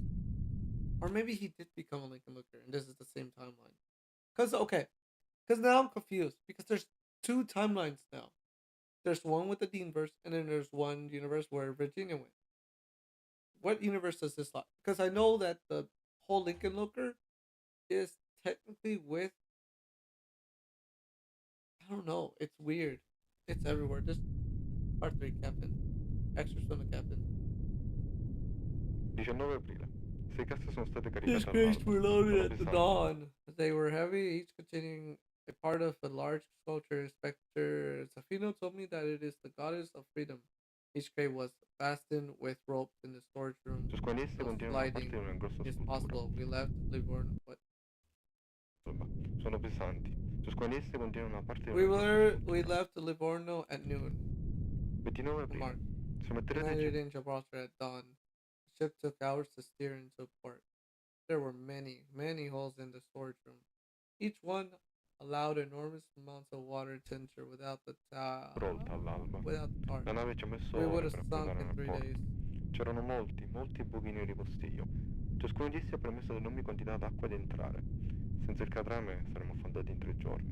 Or maybe he did become a Lincoln Looker, and this is the same timeline. Because now I'm confused because there's two timelines now. There's one with the Deanverse, and then there's one universe where Virginia went. What universe does this lie? Because I know that the whole Lincoln Looker is technically with. I don't know. It's weird. It's everywhere. Just part 3, Captain. Extras from the Captain. 19 aprile. 6 casse sono state These caricate crates all'alba. were loaded Sono at the pesanti. dawn. They were heavy, each containing a part of a large sculpture. Inspector Zafino told me that it is the goddess of freedom. Each crate was fastened with ropes in the storage room. Ciascuna esse So contiene una parte sliding di una grossa is struttura. possible. We left Livorno. What? Insomma, sono pesanti. Ciascuna esse contiene una parte di una grossa struttura. We left Livorno at noon. 29 aprile. Mark. Siamo a We 13 landed in Gibraltar at dawn. The ship took hours to steer into port. There were many, many holes in the storage room. Each one allowed enormous amounts of water to enter without the tar. Pronta all'alba. La nave ci ha messo We would ore have per sunk approdare in nel 3 porto. days. C'erano molti buchi neri postiglio. Ciascuno di essi ha permesso ad enormi quantità d'acqua di entrare. Senza il catrame saremmo affondati in 3 giorni.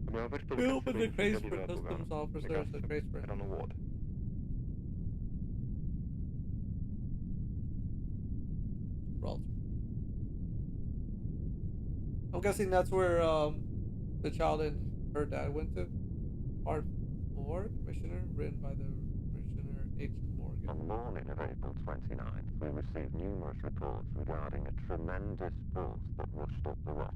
Abbiamo aperto le We casse opened per gli the crates ufficiali for della dogana. customs Le officers. The casse crates were erano vuote. Gibraltar. I'm guessing that's where the child and her dad went to. Part 4, Commissioner, written by the Commissioner H. Morgan. On the morning of April 29th, we received numerous reports regarding a tremendous force that rushed up the rock,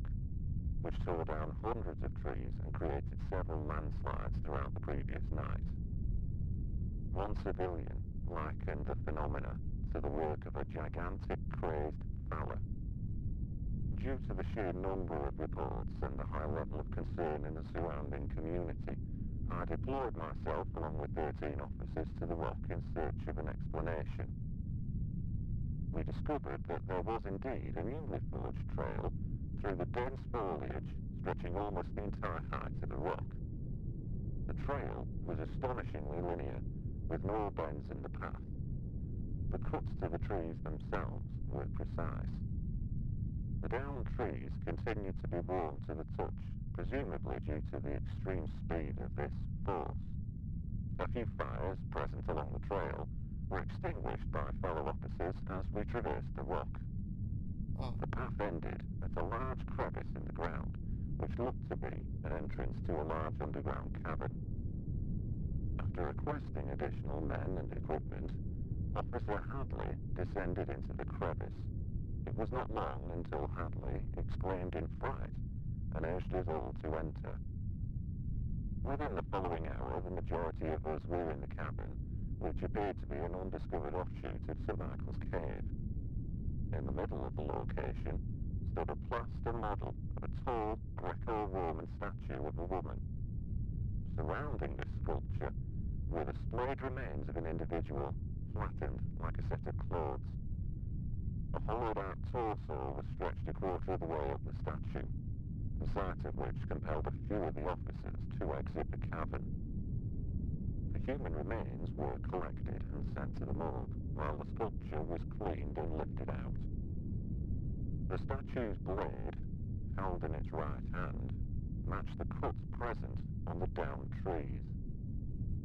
which tore down hundreds of trees and created several landslides throughout the previous night. One civilian likened the phenomena to the work of a gigantic crazed fowler. Due to the sheer number of reports and the high level of concern in the surrounding community, I deployed myself along with 13 officers to the rock in search of an explanation. We discovered that there was indeed a newly forged trail through the dense foliage stretching almost the entire height of the rock. The trail was astonishingly linear, with no bends in the path. The cuts to the trees themselves were precise. The downed trees continued to be warm to the touch, presumably due to the extreme speed of this force. A few fires present along the trail were extinguished by fellow officers as we traversed the rock. The path ended at a large crevice in the ground, which looked to be an entrance to a large underground cavern. After requesting additional men and equipment, Officer Hadley descended into the crevice. It was not long until Hadley exclaimed in fright and urged us all to enter. Within the following hour, the majority of us were in the cabin, which appeared to be an undiscovered offshoot of St. Michael's Cave. In the middle of the location stood a plaster model of a tall Greco-Roman statue of a woman. Surrounding this sculpture were the splayed remains of an individual, flattened like a set of clothes. A hollowed-out torso was stretched a quarter of the way up the statue, the sight of which compelled a few of the officers to exit the cabin. The human remains were collected and sent to the morgue, while the sculpture was cleaned and lifted out. The statue's blade, held in its right hand, matched the cuts present on the downed trees.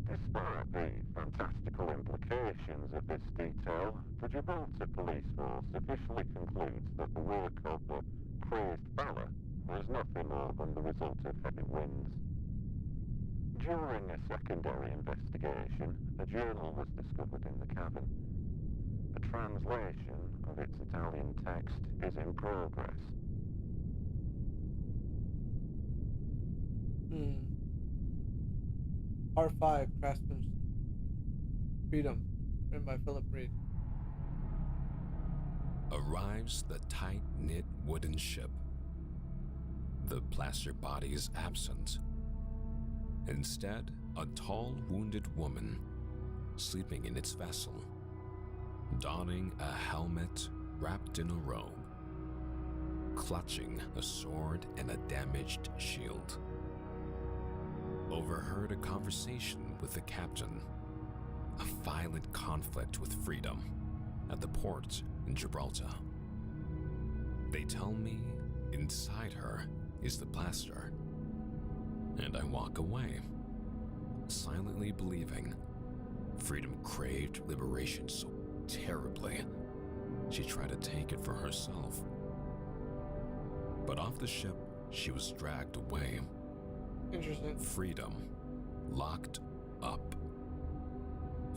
Despite the fantastical implications of this detail, the Gibraltar police force officially concludes that the work of the crazed fella was nothing more than the result of heavy winds. During a secondary investigation, a journal was discovered in the cabin. A translation of its Italian text is in progress. R5 Craftsman's Freedom, written by Philip Reed. Arrives the tight-knit wooden ship. The plaster body is absent. Instead, a tall, wounded woman sleeping in its vessel, donning a helmet wrapped in a robe, clutching a sword and a damaged shield. Overheard a conversation with the captain, a violent conflict with Freedom at the port in Gibraltar. They tell me inside her is the plaster, and I walk away, silently believing Freedom craved liberation so terribly she tried to take it for herself. But off the ship, she was dragged away. Interesting. Freedom locked up.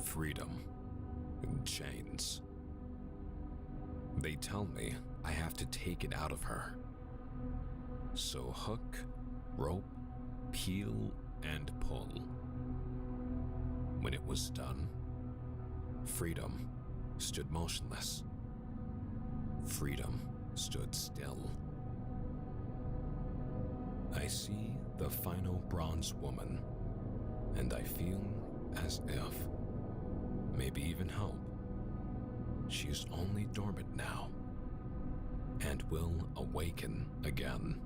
Freedom in chains. They tell me I have to take it out of her. So hook, rope, peel, and pull. When it was done, Freedom stood motionless. Freedom stood still. I see the final bronze woman, and I feel as if, maybe even hope, she is only dormant now, and will awaken again.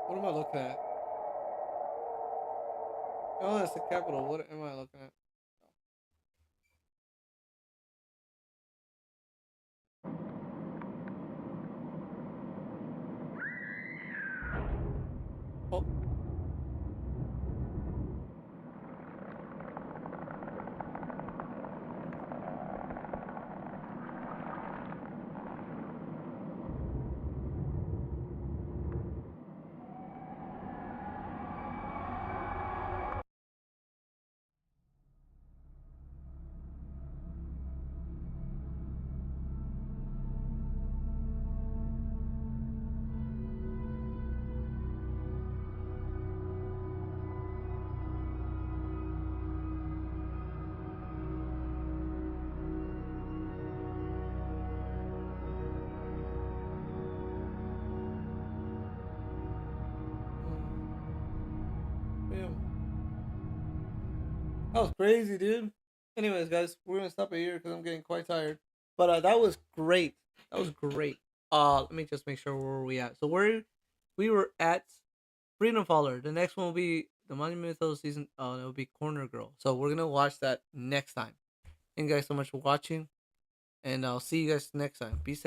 What am I looking at? Oh, that's the capital. What am I looking at? Oh. That was crazy, dude. Anyways, guys, we're gonna stop it here because I'm getting quite tired. But that was great. That was great. Let me just make sure where were we at. So we were at Freedom Faller. The next one will be the Monument Mythos season. It will be Corner Girl. So we're gonna watch that next time. Thank you guys so much for watching, and I'll see you guys next time. Be safe.